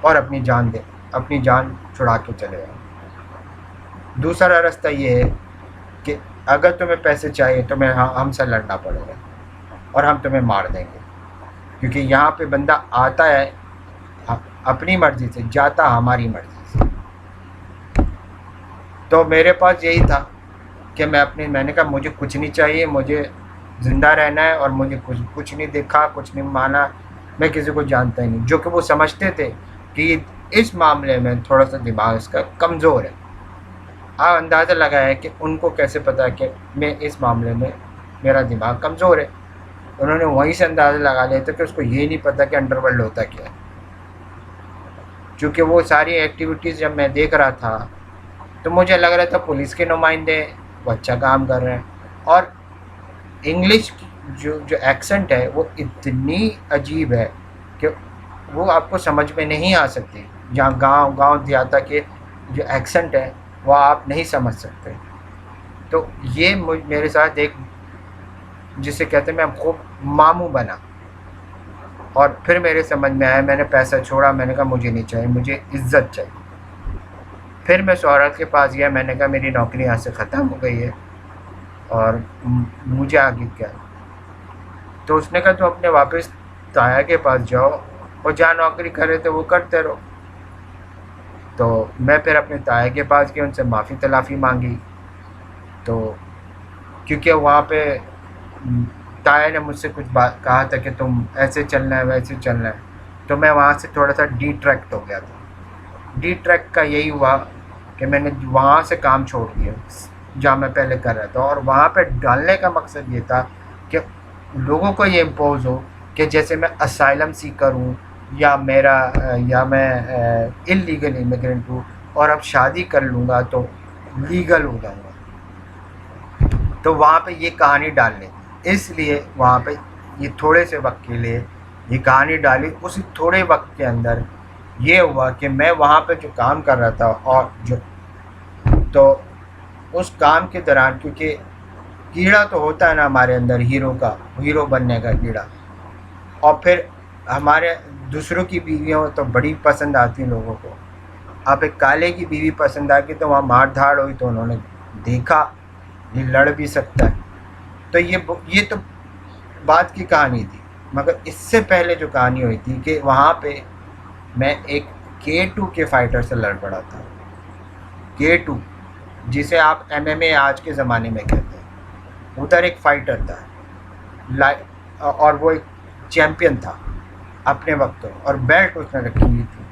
और अपनी जान छुड़ा के चले जाओ। दूसरा रास्ता ये है कि अगर तुम्हें पैसे चाहिए तो हमसे लड़ना पड़ेगा और हम तुम्हें मार देंगे, क्योंकि यहाँ पे बंदा आता है अपनी मर्ज़ी से, जाता हमारी मर्ज़ी से। तो मेरे पास यही था कि मैंने कहा मुझे कुछ नहीं चाहिए, मुझे ज़िंदा रहना है, और मुझे कुछ नहीं देखा, कुछ नहीं माना, मैं किसी को जानता ही नहीं। जो कि वो समझते थे कि इस मामले में थोड़ा सा दिमाग इसका कमज़ोर है। आप अंदाज़ा लगाया कि उनको कैसे पता है कि मैं इस मामले में मेरा दिमाग कमज़ोर है। उन्होंने वहीं से अंदाज़ा लगा लिया था कि उसको ये नहीं पता कि अंडरवर्ल्ड होता क्या है। चूँकि वो सारी एक्टिविटीज़ जब मैं देख रहा था, तो मुझे लग रहा था पुलिस के नुमाइंदे वो अच्छा काम कर रहे हैं, और इंग्लिश जो एक्सेंट है वो इतनी अजीब है कि वो आपको समझ में नहीं आ सकती। जहाँ गांव देहात के जो एक्सेंट है वो आप नहीं समझ सकते। तो ये मेरे साथ एक, जिसे कहते हैं, मैं खूब मामू बना। और फिर मेरे समझ में आया, मैंने पैसा छोड़ा, मैंने कहा मुझे नहीं चाहिए, मुझे इज़्ज़त चाहिए। फिर मैं शौहरत के पास गया, मैंने कहा मेरी नौकरी यहाँ से ख़त्म हो गई है और मुझे आगे क्या। तो उसने कहा तुम अपने वापस ताया के पास जाओ और जहाँ नौकरी कर रहे थे वो करते रहो। तो मैं फिर अपने ताया के पास गया, उनसे माफ़ी तलाफ़ी मांगी। तो क्योंकि वहाँ पे ताया ने मुझसे कुछ बात कहा था कि तुम ऐसे चलना है वैसे चलना है, तो मैं वहाँ से थोड़ा सा डिट्रैक्ट हो गया था। डिट्रैक्ट का यही हुआ कि मैंने वहाँ से काम छोड़ दिया जहाँ मैं पहले कर रहा था, और वहाँ पे डालने का मकसद ये था कि लोगों को ये इम्पोज हो कि जैसे मैं असाइलम सीकर हूँ, या मैं इलीगल इमिग्रेंट हूँ, और अब शादी कर लूँगा तो लीगल हो जाऊँगा। तो वहाँ पे ये कहानी डालनी, इसलिए वहाँ पे ये थोड़े से वक्त के लिए ये कहानी डाली। उसी थोड़े वक्त के अंदर ये हुआ कि मैं वहाँ पे जो काम कर रहा था, और तो उस काम के दौरान, क्योंकि कीड़ा तो होता है ना हमारे अंदर, हीरो बनने का कीड़ा, और फिर हमारे दूसरों की बीवियाँ तो बड़ी पसंद आती हैं लोगों को। अब एक काले की बीवी पसंद आ गई तो वहाँ मार धाड़ हुई, तो उन्होंने देखा ये लड़ भी सकता है। तो ये तो बात की कहानी थी। मगर इससे पहले जो कहानी हुई थी कि वहाँ पे मैं एक K2 के फाइटर से लड़ पड़ा था। K2 जिसे आप MMA आज के ज़माने में कहते हैं, उधर एक फाइटर था, और वो एक चैम्पियन था अपने वक्त, और बेल्ट उसने रखी हुई थी।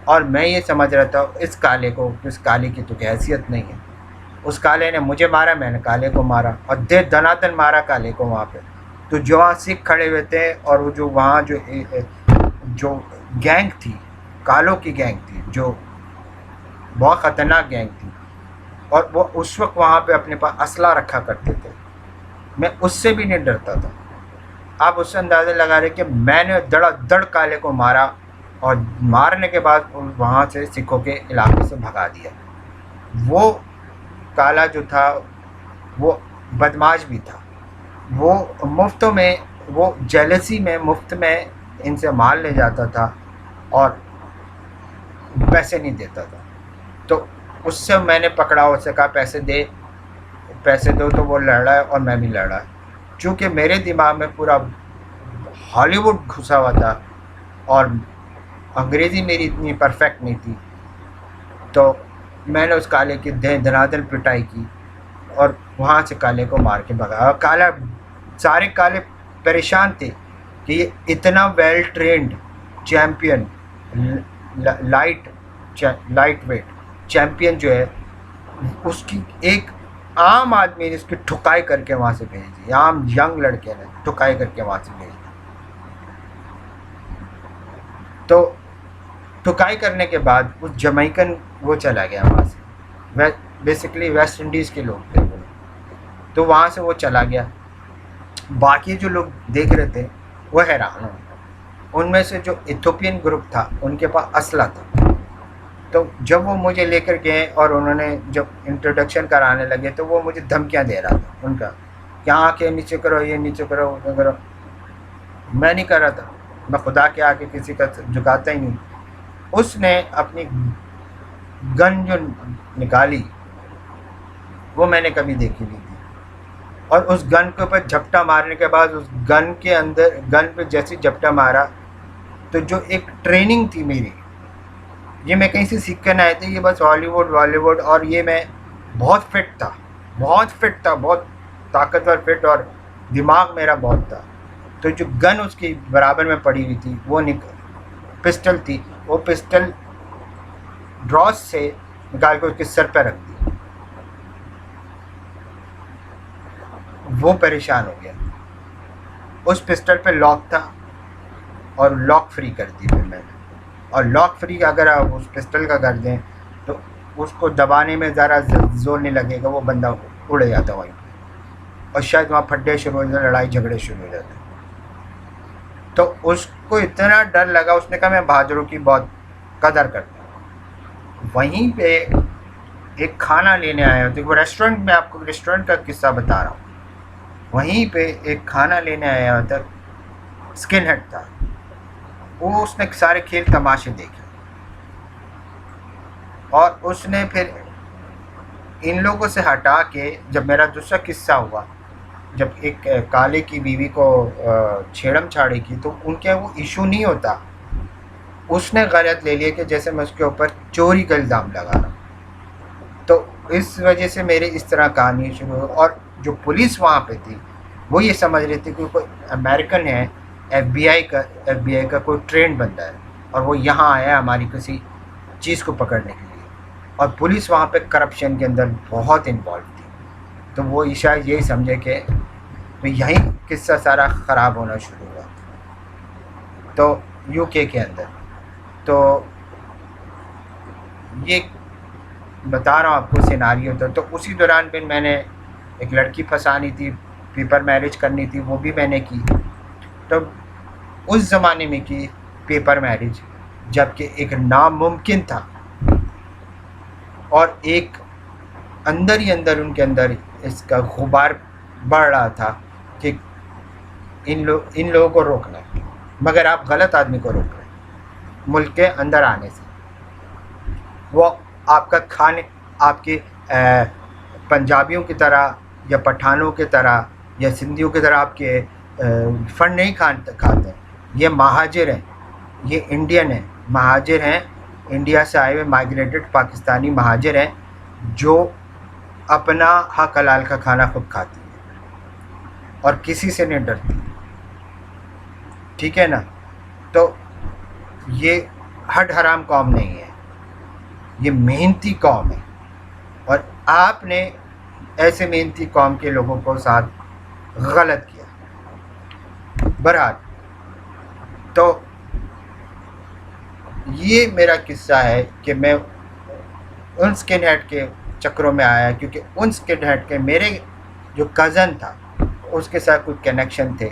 और मैं ये समझ रहा था इस काले की तो हैसियत नहीं है। उस काले ने मुझे मारा, मैंने काले को मारा, और दनादन मारा काले को वहाँ पे। तो जो वहाँ सिख खड़े हुए थे, और वो जो वहाँ जो गैंग थी, कालों की गैंग थी, जो बहुत ख़तरनाक गैंग थी, और वो उस वक्त वहाँ पे अपने पास असला रखा करते थे। मैं उससे भी नहीं डरता था। आप उससे अंदाज़ा लगा रहे कि मैंने धड़ाधड़ काले को मारा और मारने के बाद वहाँ से सिखों के इलाके से भगा दिया। वो काला जो था वो बदमाश भी था। वो मुफ्त में, वो जेलसी में मुफ्त में इनसे माल ले जाता था और पैसे नहीं देता था। तो उससे मैंने पकड़ा, उससे कहा पैसे दो, तो वो लड़ा है और मैं भी लड़ा। चूँकि मेरे दिमाग में पूरा हॉलीवुड घुसा हुआ था और अंग्रेज़ी मेरी इतनी परफेक्ट नहीं थी, तो मैंने उस काले की धनाधन पिटाई की और वहाँ से काले को मार के भगाया। और सारे काले परेशान थे कि ये इतना well trained champion, light weight champion जो है, उसकी एक आम आदमी ने उसकी ठुकाई करके वहाँ से भेज दी। आम यंग लड़के ने ठुकाई करके वहाँ से भेज दी। तो ठुकाई करने के बाद उस जमैकन वो चला गया वहाँ से, बेसिकली वेस्ट इंडीज़ के लोग थे वो, तो वहाँ से वो चला गया। बाकी जो लोग देख रहे थे वो हैरान हो। उनमें से जो इथोपियन ग्रुप था उनके पास असला था। तो जब वो मुझे लेकर गए और उन्होंने जब इंट्रोडक्शन कराने लगे तो वो मुझे धमकियां दे रहा था उनका, क्या आके नीचे करो, ये नीचे करो, वो करो। मैं नहीं कर रहा था, मैं खुदा के आके किसी का झुकाता ही नहीं। उसने अपनी गन जो निकाली वो मैंने कभी देखी नहीं थी, और उस गन के ऊपर झपटा मारने के बाद उस गन पे जैसे झपटा मारा तो जो एक ट्रेनिंग थी मेरी, ये मैं कहीं से सीख कर नहीं आया था, ये बस हॉलीवुड, और ये मैं बहुत फिट था, बहुत ताकतवर फिट, और दिमाग मेरा बहुत था। तो जो गन उसकी बराबर में पड़ी हुई थी वो पिस्टल थी, वो पिस्टल ड्रॉस से निकाल कर उसके सर पर रख दी। वो परेशान हो गया। उस पिस्टल पे लॉक था और लॉक फ्री कर दी फिर मैंने। और लॉक फ्री अगर आप उस पिस्टल का कर दें तो उसको दबाने में ज़रा जोर नहीं लगेगा, वो बंदा उड़ जाता वहीं पे, और शायद वहाँ फड्डे शुरू हो जाते, लड़ाई झगड़े शुरू हो जाते। तो उसको इतना डर लगा, उसने कहा मैं बहादुरों की बहुत कदर करता हूँ। वहीं पे एक खाना लेने आया, तो वो रेस्टोरेंट में, आपको रेस्टोरेंट का किस्सा बता रहा हूँ। वहीं पे एक खाना लेने आया था, स्किन हेड था वो, उसने सारे खेल तमाशे देखे और उसने फिर इन लोगों से हटा के, जब मेरा दूसरा किस्सा हुआ, जब एक काले की बीवी को छेड़म छाड़ी की, तो उनके वो इशू नहीं होता, उसने गलत ले लिया कि जैसे मैं उसके ऊपर चोरी का इल्ज़ाम लगा रहा हूँ। तो इस वजह से मेरी इस तरह कहानी शुरू हुई। और जो पुलिस वहाँ पे थी वो ये समझ रही थी कि कोई अमेरिकन है, FBI का कोई ट्रेंड बंदा है और वो यहाँ आया है हमारी किसी चीज़ को पकड़ने के लिए। और पुलिस वहाँ पे करप्शन के अंदर बहुत इन्वॉल्व थी, तो वो शायद यही समझे कि तो यहीं किस्सा सारा ख़राब होना शुरू हुआ। तो UK के अंदर, तो ये बता रहा हूँ आपको सिनारियो। तो उसी दौरान फिर मैंने एक लड़की फंसानी थी, पेपर मैरिज करनी थी, वो भी मैंने की। तो उस ज़माने में की पेपर मैरिज, जबकि एक नामुमकिन था, और एक अंदर ही अंदर उनके अंदर इसका गुबार बढ़ रहा था कि इन लोगों को रोकना है, मगर आप गलत आदमी को रोक रहे हैं मुल्क के अंदर आने से। वो आपका आपके पंजाबियों की तरह या पठानों की तरह या सिंधियों की तरह आपके फंड नहीं खाते। ये महाजिर हैं, ये इंडियन हैं, महाजिर हैं, इंडिया से आए हुए माइग्रेटेड पाकिस्तानी महाजिर हैं जो अपना हक हलाल का खाना खुद खाती है और किसी से नहीं डरती, ठीक है ना। तो ये हड हराम कौम नहीं है, ये मेहनती कौम है, और आपने ऐसे मेहनती कौम के लोगों को साथ गलत किया। बहरहाल, तो ये मेरा किस्सा है कि मैं उन स्किन हेड के चक्रों में आया, क्योंकि उन स्किन हेड के मेरे जो कज़न था उसके साथ कुछ कनेक्शन थे,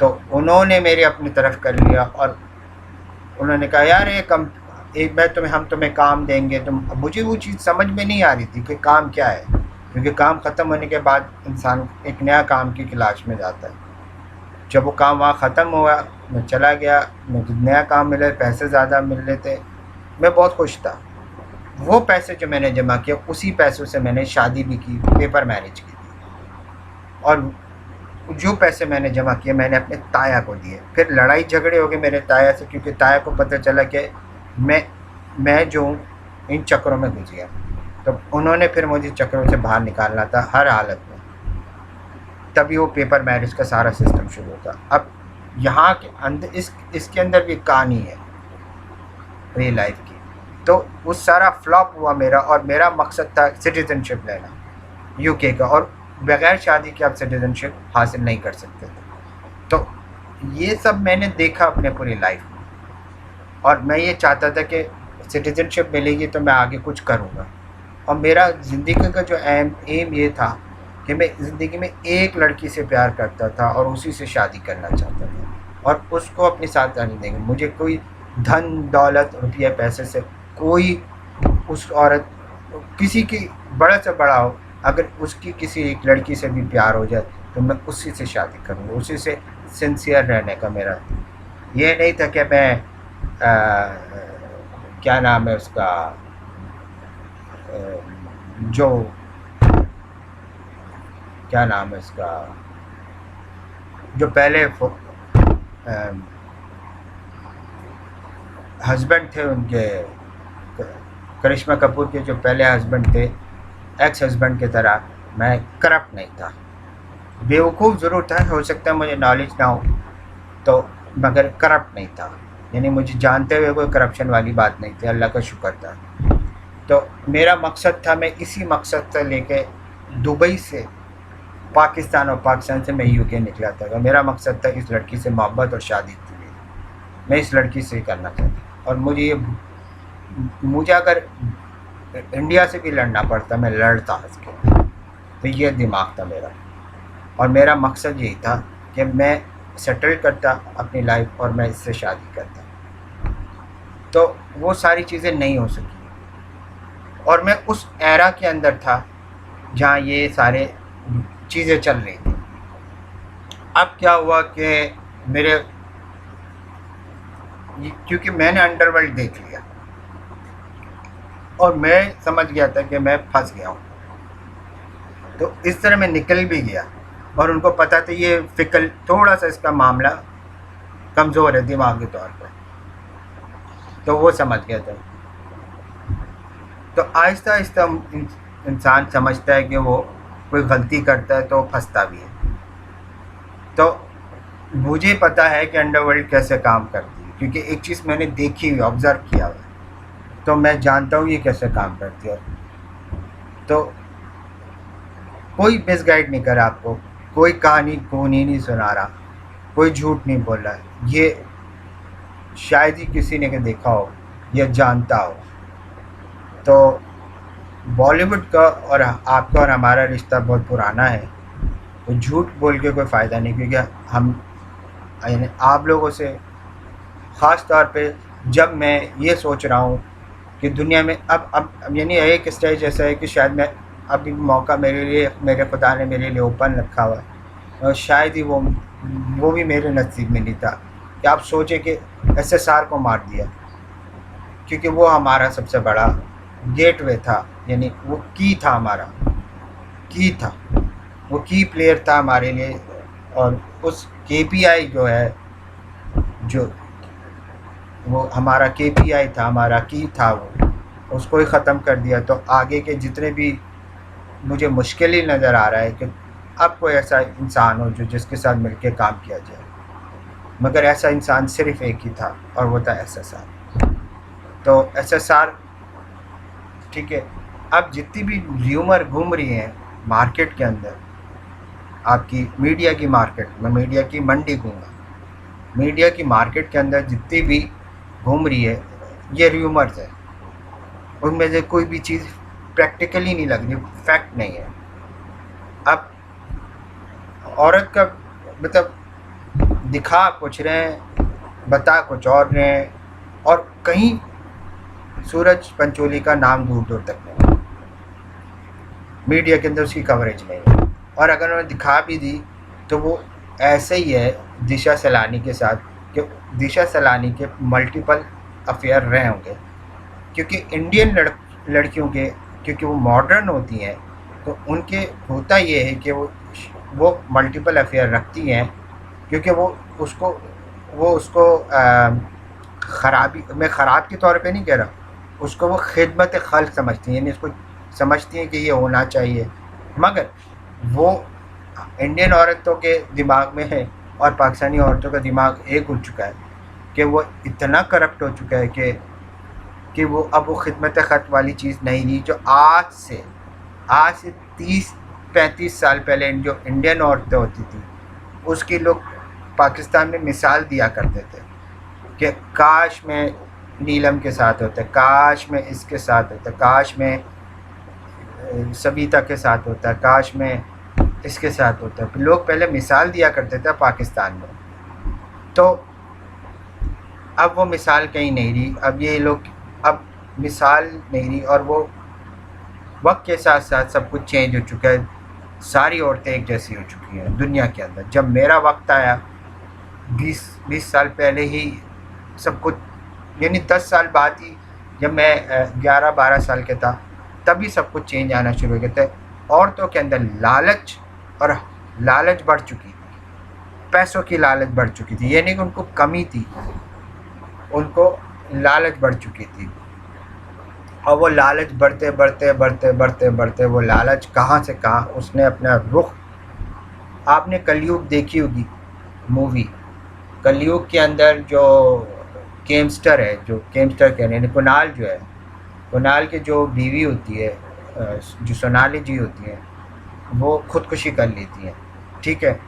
तो उन्होंने मेरी अपनी तरफ कर लिया और उन्होंने कहा यार ये कम एक मैं तुम्हें हम तुम्हें काम देंगे तुम। अब मुझे वो चीज़ समझ में नहीं आ रही थी कि काम क्या है, क्योंकि काम ख़त्म होने के बाद इंसान एक नया काम की तलाश में जाता है। जब वो काम वहाँ ख़त्म हुआ, मैं चला गया, मुझे नया काम मिले, पैसे ज़्यादा मिल रहे थे, मैं बहुत खुश था। वो पैसे जो मैंने जमा किए उसी पैसों से मैंने शादी भी की, पेपर मैरिज की थी, और जो पैसे मैंने जमा किए मैंने अपने ताया को दिए। फिर लड़ाई झगड़े हो गए मेरे ताया से, क्योंकि ताया को पता चला कि मैं मैं जो हूँ इन चक्करों में घुस गया। तो उन्होंने फिर मुझे चक्करों से बाहर निकालना था हर हालत में, तभी वो पेपर मैरिज का सारा सिस्टम शुरू होता। अब यहाँ के अंदर इसके अंदर भी कहानी है मेरी लाइफ की। तो वो सारा फ्लॉप हुआ मेरा, और मेरा मकसद था सिटीजनशिप लेना यूके का, और बगैर शादी के आप सिटीजनशिप हासिल नहीं कर सकते थे। तो ये सब मैंने देखा अपने पूरी लाइफ में, और मैं ये चाहता था कि सिटीजनशिप मिलेगी तो मैं आगे कुछ करूँगा। और मेरा ज़िंदगी का जो एम ये था कि मैं ज़िंदगी में एक लड़की से प्यार करता था और उसी से शादी करना चाहता था, और उसको अपने साथ रहने देंगे। मुझे कोई धन दौलत रुपये पैसे से कोई उस औरत किसी की बड़ा से बड़ा हो, अगर उसकी किसी एक लड़की से भी प्यार हो जाए तो मैं उसी से शादी करूँगा, उसी से सिंसियर रहने का मेरा। ये नहीं था कि मैं क्या नाम है उसका जो क्या नाम है उसका जो पहले हस्बैंड थे उनके, करिश्मा कपूर के जो पहले हस्बैंड थे, एक्स हस्बैंड की तरह मैं करप्ट नहीं था। बेवकूफ़ ज़रूर था, हो सकता है मुझे नॉलेज ना हो तो, मगर करप्ट नहीं था। यानी मुझे जानते हुए कोई करप्शन वाली बात नहीं थी, अल्लाह का शुक्र था। तो मेरा मकसद था, मैं इसी मकसद से लेके दुबई से पाकिस्तान, और पाकिस्तान से मैं यूके निकला था। मेरा मकसद था इस लड़की से मोहब्बत और शादी थी, मैं इस लड़की से करना चाहता। और मुझे अगर इंडिया से भी लड़ना पड़ता मैं लड़ता इसके। तो ये दिमाग था मेरा, और मेरा मकसद यही था कि मैं सेटल करता अपनी लाइफ और मैं इससे शादी करता। तो वो सारी चीज़ें नहीं हो सकी, और मैं उस एरा के अंदर था जहाँ ये सारे चीज़ें चल रही थी। अब क्या हुआ कि क्योंकि मैंने अंडरवर्ल्ड देख लिया और मैं समझ गया था कि मैं फंस गया हूँ, तो इस तरह मैं निकल भी गया। और उनको पता था ये फिकल थोड़ा सा इसका मामला कमज़ोर है दिमागी तौर पर, तो वो समझ गया था। तो आहिस्ता आहिस्ता इंसान समझता है कि वो कोई गलती करता है तो फंसता भी है। तो मुझे पता है कि अंडरवर्ल्ड कैसे काम करती है, क्योंकि एक चीज़ मैंने देखी हुई, ऑब्ज़र्व किया हुआ, तो मैं जानता हूँ ये कैसे काम करती है। तो कोई मिसगाइड नहीं करा आपको, कोई कहानी नहीं सुना रहा, कोई झूठ नहीं बोल रहा है। ये शायद ही किसी ने देखा हो या जानता हो। तो बॉलीवुड का और आपका और हमारा रिश्ता बहुत पुराना है, तो झूठ बोल के कोई फ़ायदा नहीं, क्योंकि हम यानी आप लोगों से ख़ास तौर पे जब मैं ये सोच रहा हूँ कि दुनिया में अब यानी एक स्टेज ऐसा है कि शायद मैं अभी मौका मेरे खुदा ने मेरे लिए ओपन रखा हुआ है, और शायद ही वो भी मेरे नसीब में नहीं था कि आप सोचें कि SSR को मार दिया, क्योंकि वो हमारा सबसे बड़ा गेटवे था, यानी वो की था, हमारा की था, वो की प्लेयर था हमारे लिए। और उस KPI जो है, जो वो हमारा KPI था, हमारा की था, वो उसको ही ख़त्म कर दिया। तो आगे के जितने भी मुझे मुश्किल ही नज़र आ रहा है कि अब कोई ऐसा इंसान हो जो जिसके साथ मिलके काम किया जाए, मगर ऐसा इंसान सिर्फ एक ही था, और वो था SSR। तो SSR ठीक है। अब जितनी भी र्यूमर घूम रही हैं मार्केट के अंदर, आपकी मीडिया की मार्केट, मैं मीडिया की मंडी कहूँगा, मीडिया की मार्केट के अंदर जितनी भी घूम रही है ये र्यूमर्स है, उनमें से कोई भी चीज़ प्रैक्टिकली नहीं लग रही, फैक्ट नहीं है। अब औरत का मतलब दिखा कुछ रहे हैं, बता कुछ और रहे हैं, और कहीं सूरज पंचोली का नाम दूर दूर तक नहीं, मीडिया के अंदर उसकी कवरेज नहीं है। और अगर उन्होंने दिखा भी दी तो वो ऐसे ही है दिशा सलानी के साथ, कि दिशा सलानी के मल्टीपल अफेयर रहे होंगे, क्योंकि इंडियन लड़कियों के, क्योंकि वो मॉडर्न होती हैं, तो उनके होता ये है कि वो मल्टीपल अफेयर रखती हैं, क्योंकि वो उसको ख़राबी, मैं ख़राब के तौर पे नहीं कह रहा, उसको वो खिदमत खल्क समझती हैं, यानी उसको समझती हैं कि ये होना चाहिए। मगर वो इंडियन औरतों के दिमाग में है और पाकिस्तानी औरतों का दिमाग एक हो चुका है कि वो इतना करप्ट हो चुका है कि वो अब वो खिदमत खल्क वाली चीज़ नहीं रही, जो आज से 30-35 साल पहले जो इंडियन औरतें होती थी, उसकी लोग पाकिस्तान में मिसाल दिया करते थे कि काश में नीलम के साथ होता, काश में इसके साथ होता, काश में सविता के साथ होता, काश में इसके साथ होता। लोग पहले मिसाल दिया करते थे पाकिस्तान में, तो अब वो मिसाल कहीं नहीं रही। अब ये लोग अब मिसाल नहीं रही, और वो वक्त के साथ साथ सब कुछ चेंज हो चुका है। सारी औरतें एक जैसी हो चुकी हैं दुनिया के अंदर। जब मेरा वक्त आया 20 साल पहले ही सब कुछ, यानी 10 साल बाद ही, जब मैं 11-12 साल के था, तभी सब कुछ चेंज आना शुरू हो गया था। औरतों के अंदर लालच बढ़ चुकी थी, पैसों की लालच बढ़ चुकी थी। ये नहीं कि उनको कमी थी, उनको लालच बढ़ चुकी थी। और वो लालच बढ़ते वो लालच कहाँ से कहाँ उसने अपना रुख, आपने कलयुग देखी होगी मूवी, कलयुग के अंदर जो केमस्टर है, जो केमस्टर कह रहे हैं, कुणाल जो है, कुणाल की जो बीवी होती है, जो सोनाली जी होती है, वो खुदकुशी कर लेती हैं, ठीक है,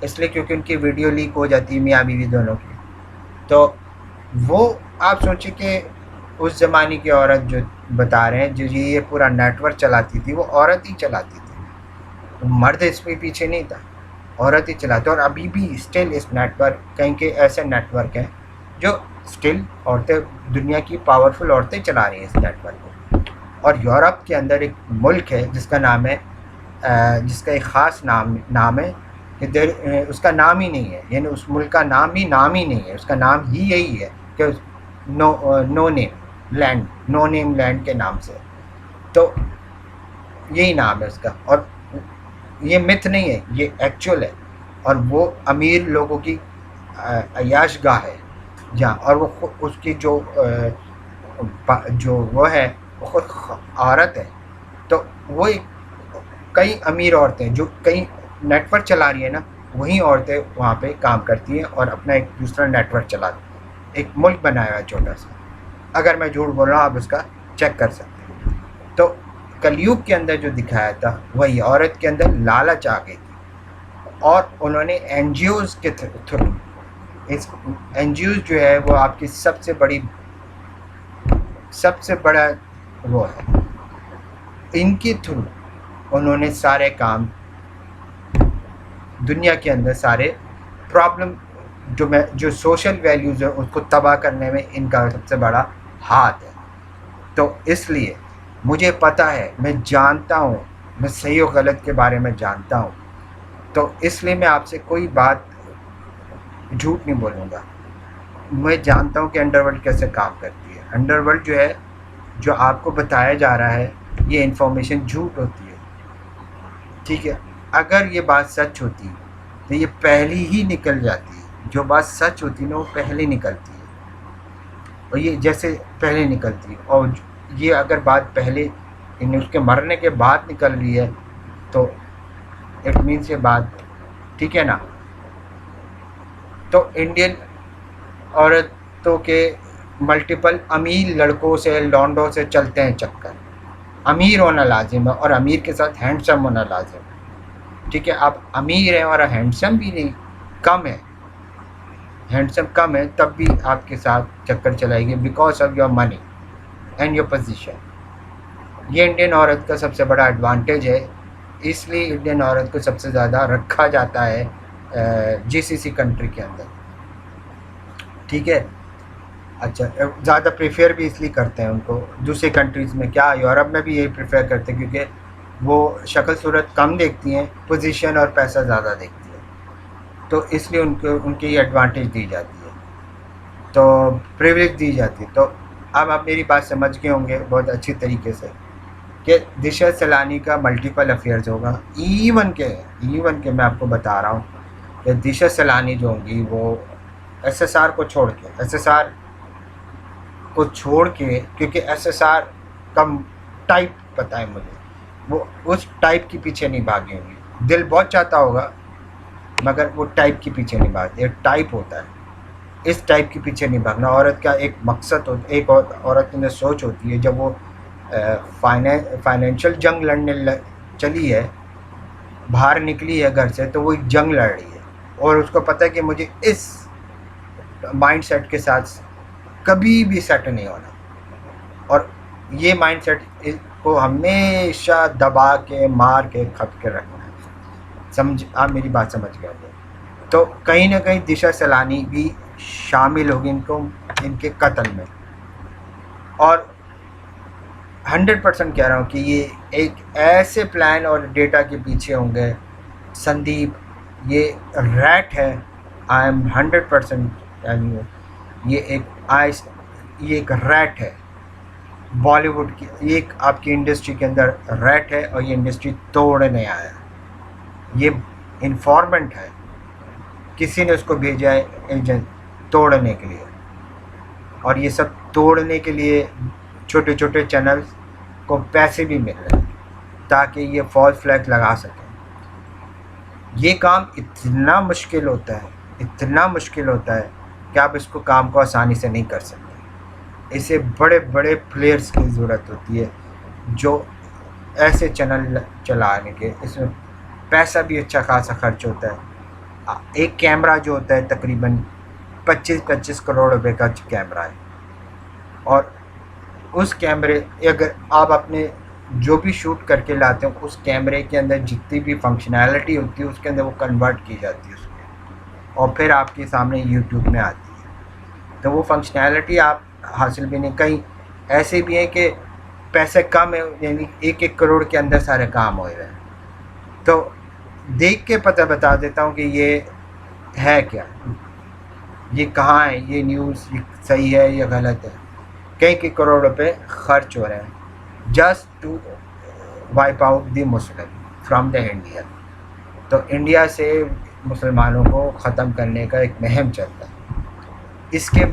इसलिए क्योंकि उनकी वीडियो लीक हो जाती है, मियाँ बीवी दोनों की। तो वो आप सोचिए कि उस ज़माने की औरत जो बता रहे हैं, जो ये पूरा नेटवर्क चलाती थी, वो औरत ही चलाती थी, मर्द इसमें पीछे नहीं था, औरत ही चलाती। और अभी भी स्टिल इस नेटवर्क, कहीं के ऐसे नेटवर्क हैं जो स्टिल औरतें, दुनिया की पावरफुल औरतें चला रही हैं इस नेटवर्क को। और यूरोप के अंदर एक मुल्क है जिसका नाम है, जिसका एक ख़ास नाम है कि उसका नाम ही नहीं है, यानी उस मुल्क का नाम ही नहीं है, उसका नाम ही यही है कि नो नेम लैंड के नाम से, तो यही नाम है उसका। और ये मिथ नहीं है, ये एक्चुअल है। और वो अमीर लोगों की अय्याशगाह है जहाँ, और वो उसकी जो वो है, वो खुद औरत है। तो वो कई अमीर औरतें जो कई नेटवर्क चला रही है ना, वही औरतें वहाँ पे काम करती हैं और अपना एक दूसरा नेटवर्क चलाती हैं, एक मुल्क बनाया है छोटा सा। अगर मैं झूठ बोल रहा हूँ, आप उसका चेक कर सकते हैं। तो कलयुग के अंदर जो दिखाया था, वही औरत के अंदर लालच आ गई थी, और उन्होंने NGOs के थ्रू, इस NGOs जो है वो आपकी सबसे बड़ा वो है, इनके थ्रू उन्होंने सारे काम दुनिया के अंदर, सारे प्रॉब्लम जो सोशल वैल्यूज़ है उसको तबाह करने में इनका सबसे बड़ा हाथ है। तो इसलिए मुझे पता है, मैं जानता हूँ, मैं सही और गलत के बारे में जानता हूँ, तो इसलिए मैं आपसे कोई बात झूठ नहीं बोलूँगा। मैं जानता हूँ कि अंडरवर्ल्ड कैसे काम करती है। अंडरवर्ल्ड जो है, जो आपको बताया जा रहा है, ये इन्फॉर्मेशन झूठ होती है, ठीक है। अगर ये बात सच होती तो ये पहले ही निकल जाती है। जो बात सच होती है ना, वो पहले निकलती है, और ये जैसे पहले निकलती है। और ये अगर बात पहले उसके मरने के बाद निकल रही है, तो इट मीन्स ये बात ठीक है ना। तो इंडियन औरतों के मल्टीपल अमीर लड़कों से, लौंडों से चलते हैं चक्कर। अमीर होना लाजिम है, और अमीर के साथ हैंडसम होना लाजिम है, ठीक है। आप अमीर हैं और हैंडसम भी नहीं, कम है, हैंडसम कम है, तब भी आपके साथ चक्कर चलाएगी, because of your money and your position. ये इंडियन औरत का सबसे बड़ा एडवांटेज है, इसलिए इंडियन औरत को सबसे ज़्यादा रखा जाता है जीसीसी कंट्री के अंदर, ठीक है। अच्छा, ज़्यादा प्रेफर भी इसलिए करते हैं उनको दूसरी कंट्रीज़ में, क्या यूरोप में भी यही प्रेफर करते हैं क्योंकि वो शक्ल सूरत कम देखती हैं, पोजीशन और पैसा ज़्यादा देखती है, तो इसलिए उनको उनकी ये एडवांटेज दी जाती है, तो प्रिविलेज दी जाती है। तो अब आप मेरी बात समझ गए होंगे बहुत अच्छी तरीके से कि दिशा सलानी का मल्टीपल अफेयर्स होगा। इवन के मैं आपको बता रहा हूँ कि दिशा सलानी जो होंगी वो एसएसआर को छोड़ के, क्योंकि एसएसआर का टाइप पता है मुझे, वो उस टाइप के पीछे नहीं भागी होंगी। दिल बहुत चाहता होगा मगर वो टाइप के पीछे नहीं भागती। एक टाइप होता है, इस टाइप के पीछे नहीं भागना। औरत का एक मकसद होता है, एक औरत में सोच होती है। जब वो फाइनेंशियल जंग लड़ने चली है, बाहर निकली है घर से, तो वो एक जंग लड़ रही है और उसको पता है कि मुझे इस माइंडसेट के साथ कभी भी सेट नहीं होना, और ये माइंडसेट को हमेशा दबा के मार के खप के रखना है। समझ, आप मेरी बात समझ गए होंगे। तो कहीं ना कहीं दिशा सलानी भी शामिल होगी इनके कत्ल में, और 100% कह रहा हूँ कि ये एक ऐसे प्लान और डेटा के पीछे होंगे। संदीप ये रैट है, आई एम 100% टेलिंग यू, ये एक रैट है बॉलीवुड की, ये एक आपकी इंडस्ट्री के अंदर रैट है, और ये इंडस्ट्री तोड़ने आया है। ये इन्फॉर्मेंट है, किसी ने उसको भेजा है एजेंट तोड़ने के लिए, और ये सब तोड़ने के लिए छोटे छोटे चैनल्स को पैसे भी मिल रहे हैं ताकि ये फॉल्स फ्लैग लगा सकें। ये काम इतना मुश्किल होता है कि आप इसको काम को आसानी से नहीं कर सकते। इसे बड़े बड़े प्लेयर्स की ज़रूरत होती है जो ऐसे चैनल चलाने के, इसमें पैसा भी अच्छा खासा खर्च होता है। एक कैमरा जो होता है तकरीबन 25-25 करोड़ रुपए का कैमरा है, और उस कैमरे, अगर आप अपने जो भी शूट करके लाते हो, उस कैमरे के अंदर जितनी भी फंक्शनैलिटी होती है उसके अंदर वो कन्वर्ट की जाती है उसमें, और फिर आपके सामने यूट्यूब में आती है। तो वो फंक्शनैलिटी आप हासिल भी नहीं, कहीं ऐसे भी हैं कि पैसे कम है, यानी 1-1 करोड़ के अंदर सारे काम हो रहे हैं। तो देख के पता बता देता हूँ कि ये है क्या, ये कहाँ है, ये न्यूज़ सही है या गलत है। कई करोड़ रुपए खर्च हो रहे हैं just to wipe out the Muslim from the India. तो इंडिया से मुसलमानों को ख़त्म करने का एक मुहिम चलता है। इसके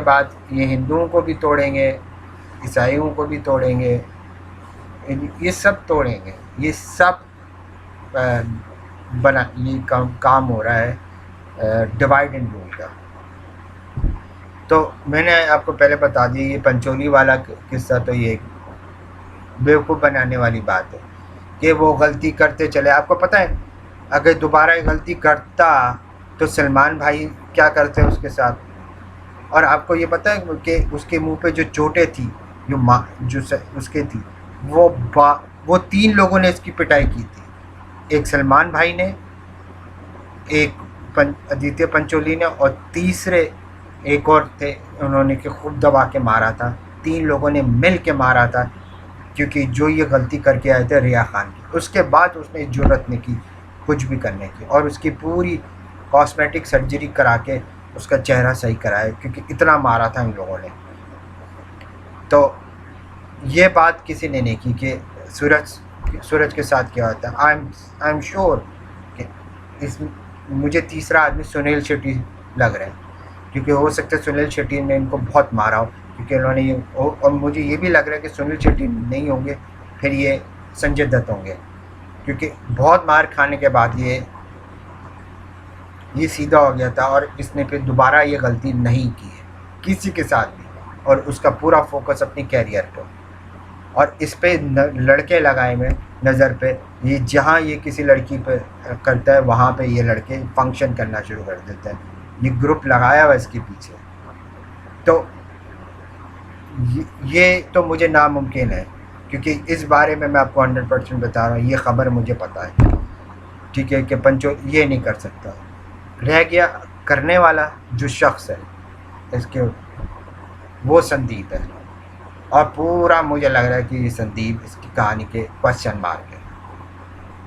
बाद ये हिंदुओं को भी तोड़ेंगे, ईसाइयों को भी तोड़ेंगे, ये सब तोड़ेंगे। ये सब ये काम हो रहा है डिवाइड एंड रूल का। तो मैंने आपको पहले बता दी, ये पंचोली वाला किस्सा तो ये बेवकूफ़ बनाने वाली बात है कि वो गलती करते चले। आपको पता है अगर दोबारा ये गलती करता तो सलमान भाई क्या करते उसके साथ, और आपको ये पता है कि उसके मुंह पे जो चोटें थी, जो उसके थी, वो 3 लोगों ने इसकी पिटाई की थी। एक सलमान भाई ने, एक आदित्य पंचोली ने, और तीसरे एक और थे, उन्होंने कि खूब दबा के मारा था। 3 लोगों ने मिल के मारा था, क्योंकि जो ये गलती करके आए थे रिया खान की। उसके बाद उसने जरूरत नहीं की कुछ भी करने की, और उसकी पूरी कॉस्मेटिक सर्जरी करा के उसका चेहरा सही कराया, क्योंकि इतना मारा था इन लोगों ने। तो ये बात किसी ने नहीं की कि सूरज के साथ क्या होता है। आई एम श्योर कि मुझे तीसरा आदमी सुनील शेट्टी लग रहा है, क्योंकि हो सकता है सुनील शेट्टी ने इनको बहुत मारा हो, क्योंकि उन्होंने ये, और मुझे ये भी लग रहा है कि सुनील शेट्टी नहीं होंगे, फिर ये संजय दत्त होंगे, क्योंकि बहुत मार खाने के बाद ये सीधा हो गया था, और इसने फिर दोबारा ये गलती नहीं की है किसी के साथ भी, और उसका पूरा फोकस अपनी कैरियर पर, और इस पे लड़के लगाए हुए नज़र पे, ये जहाँ ये किसी लड़की पे करता है वहाँ पे ये लड़के फंक्शन करना शुरू कर देते हैं। ये ग्रुप लगाया हुआ इसके पीछे। तो ये तो मुझे नामुमकिन है, क्योंकि इस बारे में मैं आपको 100% बता रहा हूँ, ये ख़बर मुझे पता है। ठीक है, कि पंचो ये नहीं कर सकता। रह गया करने वाला जो शख्स है इसके, वो संदीप है। और पूरा मुझे लग रहा है कि ये संदीप इसकी कहानी के क्वेश्चन मार्क है।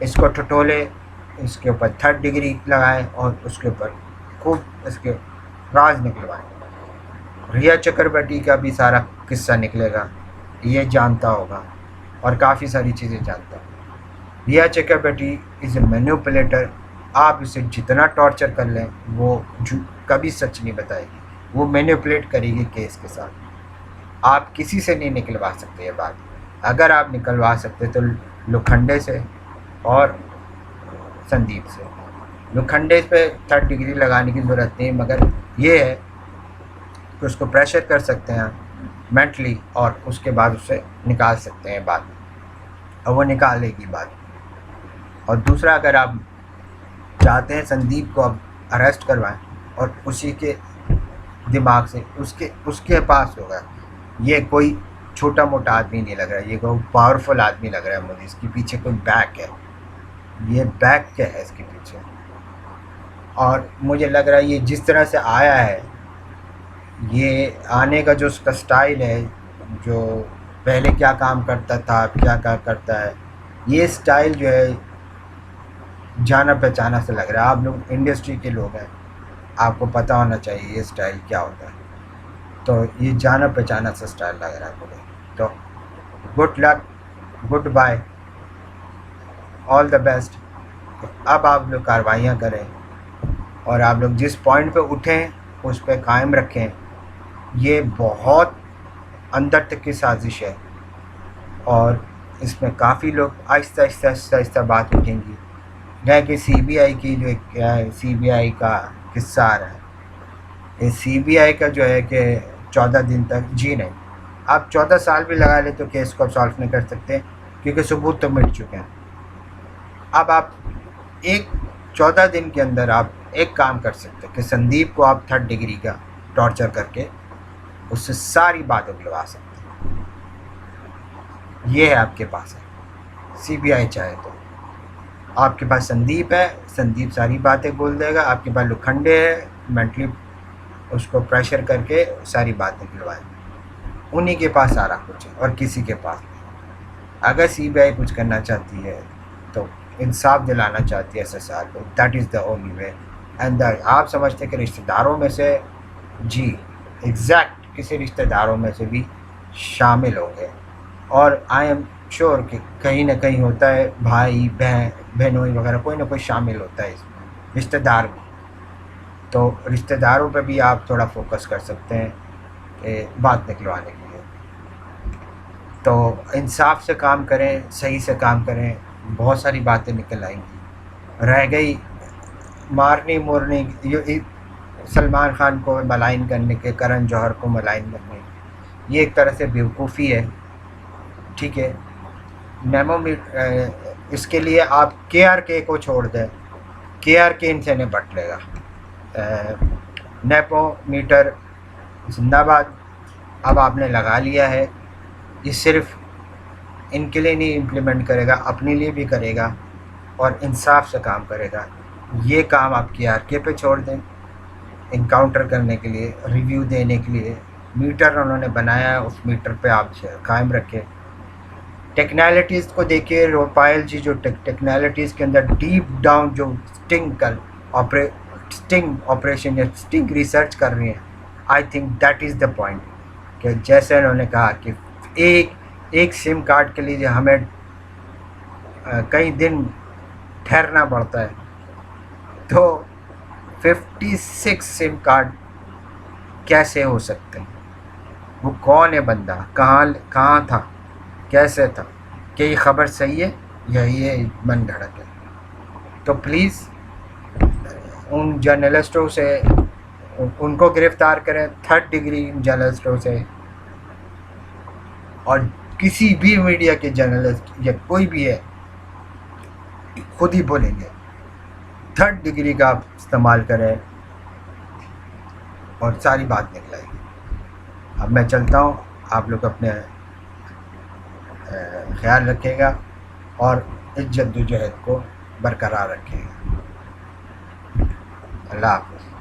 इसको टटोले, इसके ऊपर 3rd डिग्री लगाएं और उसके ऊपर खूब इसके राज निकलवाएं। रिया चक्रवर्ती का भी सारा किस्सा निकलेगा, ये जानता होगा और काफ़ी सारी चीज़ें जानता है। रिया चक्रवर्ती इज़ ए मैनिपुलेटर। आप इसे जितना टॉर्चर कर लें वो कभी सच नहीं बताएगी, वो मैनिपुलेट करेगी केस के साथ। आप किसी से नहीं निकलवा सकते ये बात। अगर आप निकलवा सकते तो लोखंडे से और संदीप से। लोखंडे पे 3rd डिग्री लगाने की ज़रूरत नहीं, मगर ये है कि उसको प्रेशर कर सकते हैं मेंटली और उसके बाद उसे निकाल सकते हैं बात, और वो निकालेगी बात। और दूसरा, अगर आप चाहते हैं संदीप को अब अरेस्ट करवाएं और उसी के दिमाग से उसके पास होगा, ये कोई छोटा मोटा आदमी नहीं लग रहा है, ये कोई पावरफुल आदमी लग रहा है मुझे। इसके पीछे कोई बैक है, ये बैक क्या है इसके पीछे। और मुझे लग रहा है ये जिस तरह से आया है, ये आने का जो उसका स्टाइल है, जो पहले क्या काम करता था अब क्या करता है, ये स्टाइल जो है जाना पहचाना से लग रहा है। आप लोग इंडस्ट्री के लोग हैं, आपको पता होना चाहिए ये स्टाइल क्या होता है। तो ये जाना पहचाना सा स्टाइल लग रहा है मुझे। तो good luck, goodbye, all the best. अब आप लोग कार्रवाइयाँ करें और आप लोग जिस पॉइंट पे उठें उस पे कायम रखें। ये बहुत अंदर तक की साजिश है और इसमें काफ़ी लोग आहिस्ता आहिस्ता आहिस्ता आहिस्ता बात उठेंगी। रह कि CBI की जो क्या है, CBI का किस्सा आ रहा है, ये CBI का जो है कि 14 दिन तक जी नहीं, आप 14 साल भी लगा ले तो केस को सॉल्व नहीं कर सकते, क्योंकि सबूत तो मिट चुके हैं। अब आप 14 दिन के अंदर आप एक काम कर सकते हैं कि संदीप को आप 3rd डिग्री का टॉर्चर करके उससे सारी बात उगलवा सकते हैं। ये है आपके पास है CBI चाहे तो। आपके पास संदीप है, संदीप सारी बातें बोल देगा। आपके पास लोखंडे है, मेंटली उसको प्रेशर करके सारी बातें निकलवाए। उन्हीं के पास सारा कुछ है और किसी के पास नहीं। अगर CBI कुछ करना चाहती है तो इंसाफ दिलाना चाहती है SSR को, that is the only way. And आप समझते हैं कि रिश्तेदारों में से, जी एग्जैक्ट किसी रिश्तेदारों में से भी शामिल होंगे। और आई एम श्योर कि कहीं ना कहीं होता है, भाई बहनोई वगैरह कोई ना कोई शामिल होता है इसमें, रिश्तेदार भी। तो रिश्तेदारों पे भी आप थोड़ा फोकस कर सकते हैं कि बात निकलवाने के लिए। तो इंसाफ से काम करें, सही से काम करें, बहुत सारी बातें निकल आएंगी। रह गई मारनी मोरनी, ये सलमान खान को मलाइन करने के, करण जौहर को मलाइन करने, ये एक तरह से बेवकूफ़ी है, ठीक है। इसके लिए आप KRK को छोड़ दें, KRK इनसे निपट लेगा। नेपो मीटर जिंदाबाद। अब आपने लगा लिया है, ये सिर्फ इनके लिए नहीं इम्प्लीमेंट करेगा, अपने लिए भी करेगा और इंसाफ से काम करेगा। ये काम आप KRK पे छोड़ दें, इनकाउंटर करने के लिए, रिव्यू देने के लिए मीटर उन्होंने बनाया है, उस मीटर पे आप कायम रखें। टेक्नैलिटीज़ को देखिए, पायल जी जो टेक्नैलिटीज़ के अंदर डीप डाउन जो स्टिंग ऑपरेशन या स्टिंग रिसर्च कर रही हैं, I think that is the point. कि जैसे उन्होंने कहा कि एक सिम कार्ड के लिए हमें कई दिन ठहरना पड़ता है, तो 56 सिम कार्ड कैसे हो सकते हैं? वो कौन है बंदा, कहाँ था, कैसे था, क्या ये खबर सही है या ये मन घड़त है? तो प्लीज़ उन जर्नलिस्टों से उनको गिरफ़्तार करें, 3rd डिग्री जर्नलिस्टों से, और किसी भी मीडिया के जर्नलिस्ट या कोई भी है खुद ही बोलेंगे 3rd डिग्री का आप इस्तेमाल करें और सारी बात निकलेगी। अब मैं चलता हूँ, आप लोग अपने ख्याल रखिएगा और इस जद्दोजहद को बरकरार रखें। अल्लाह हाफ़िज़।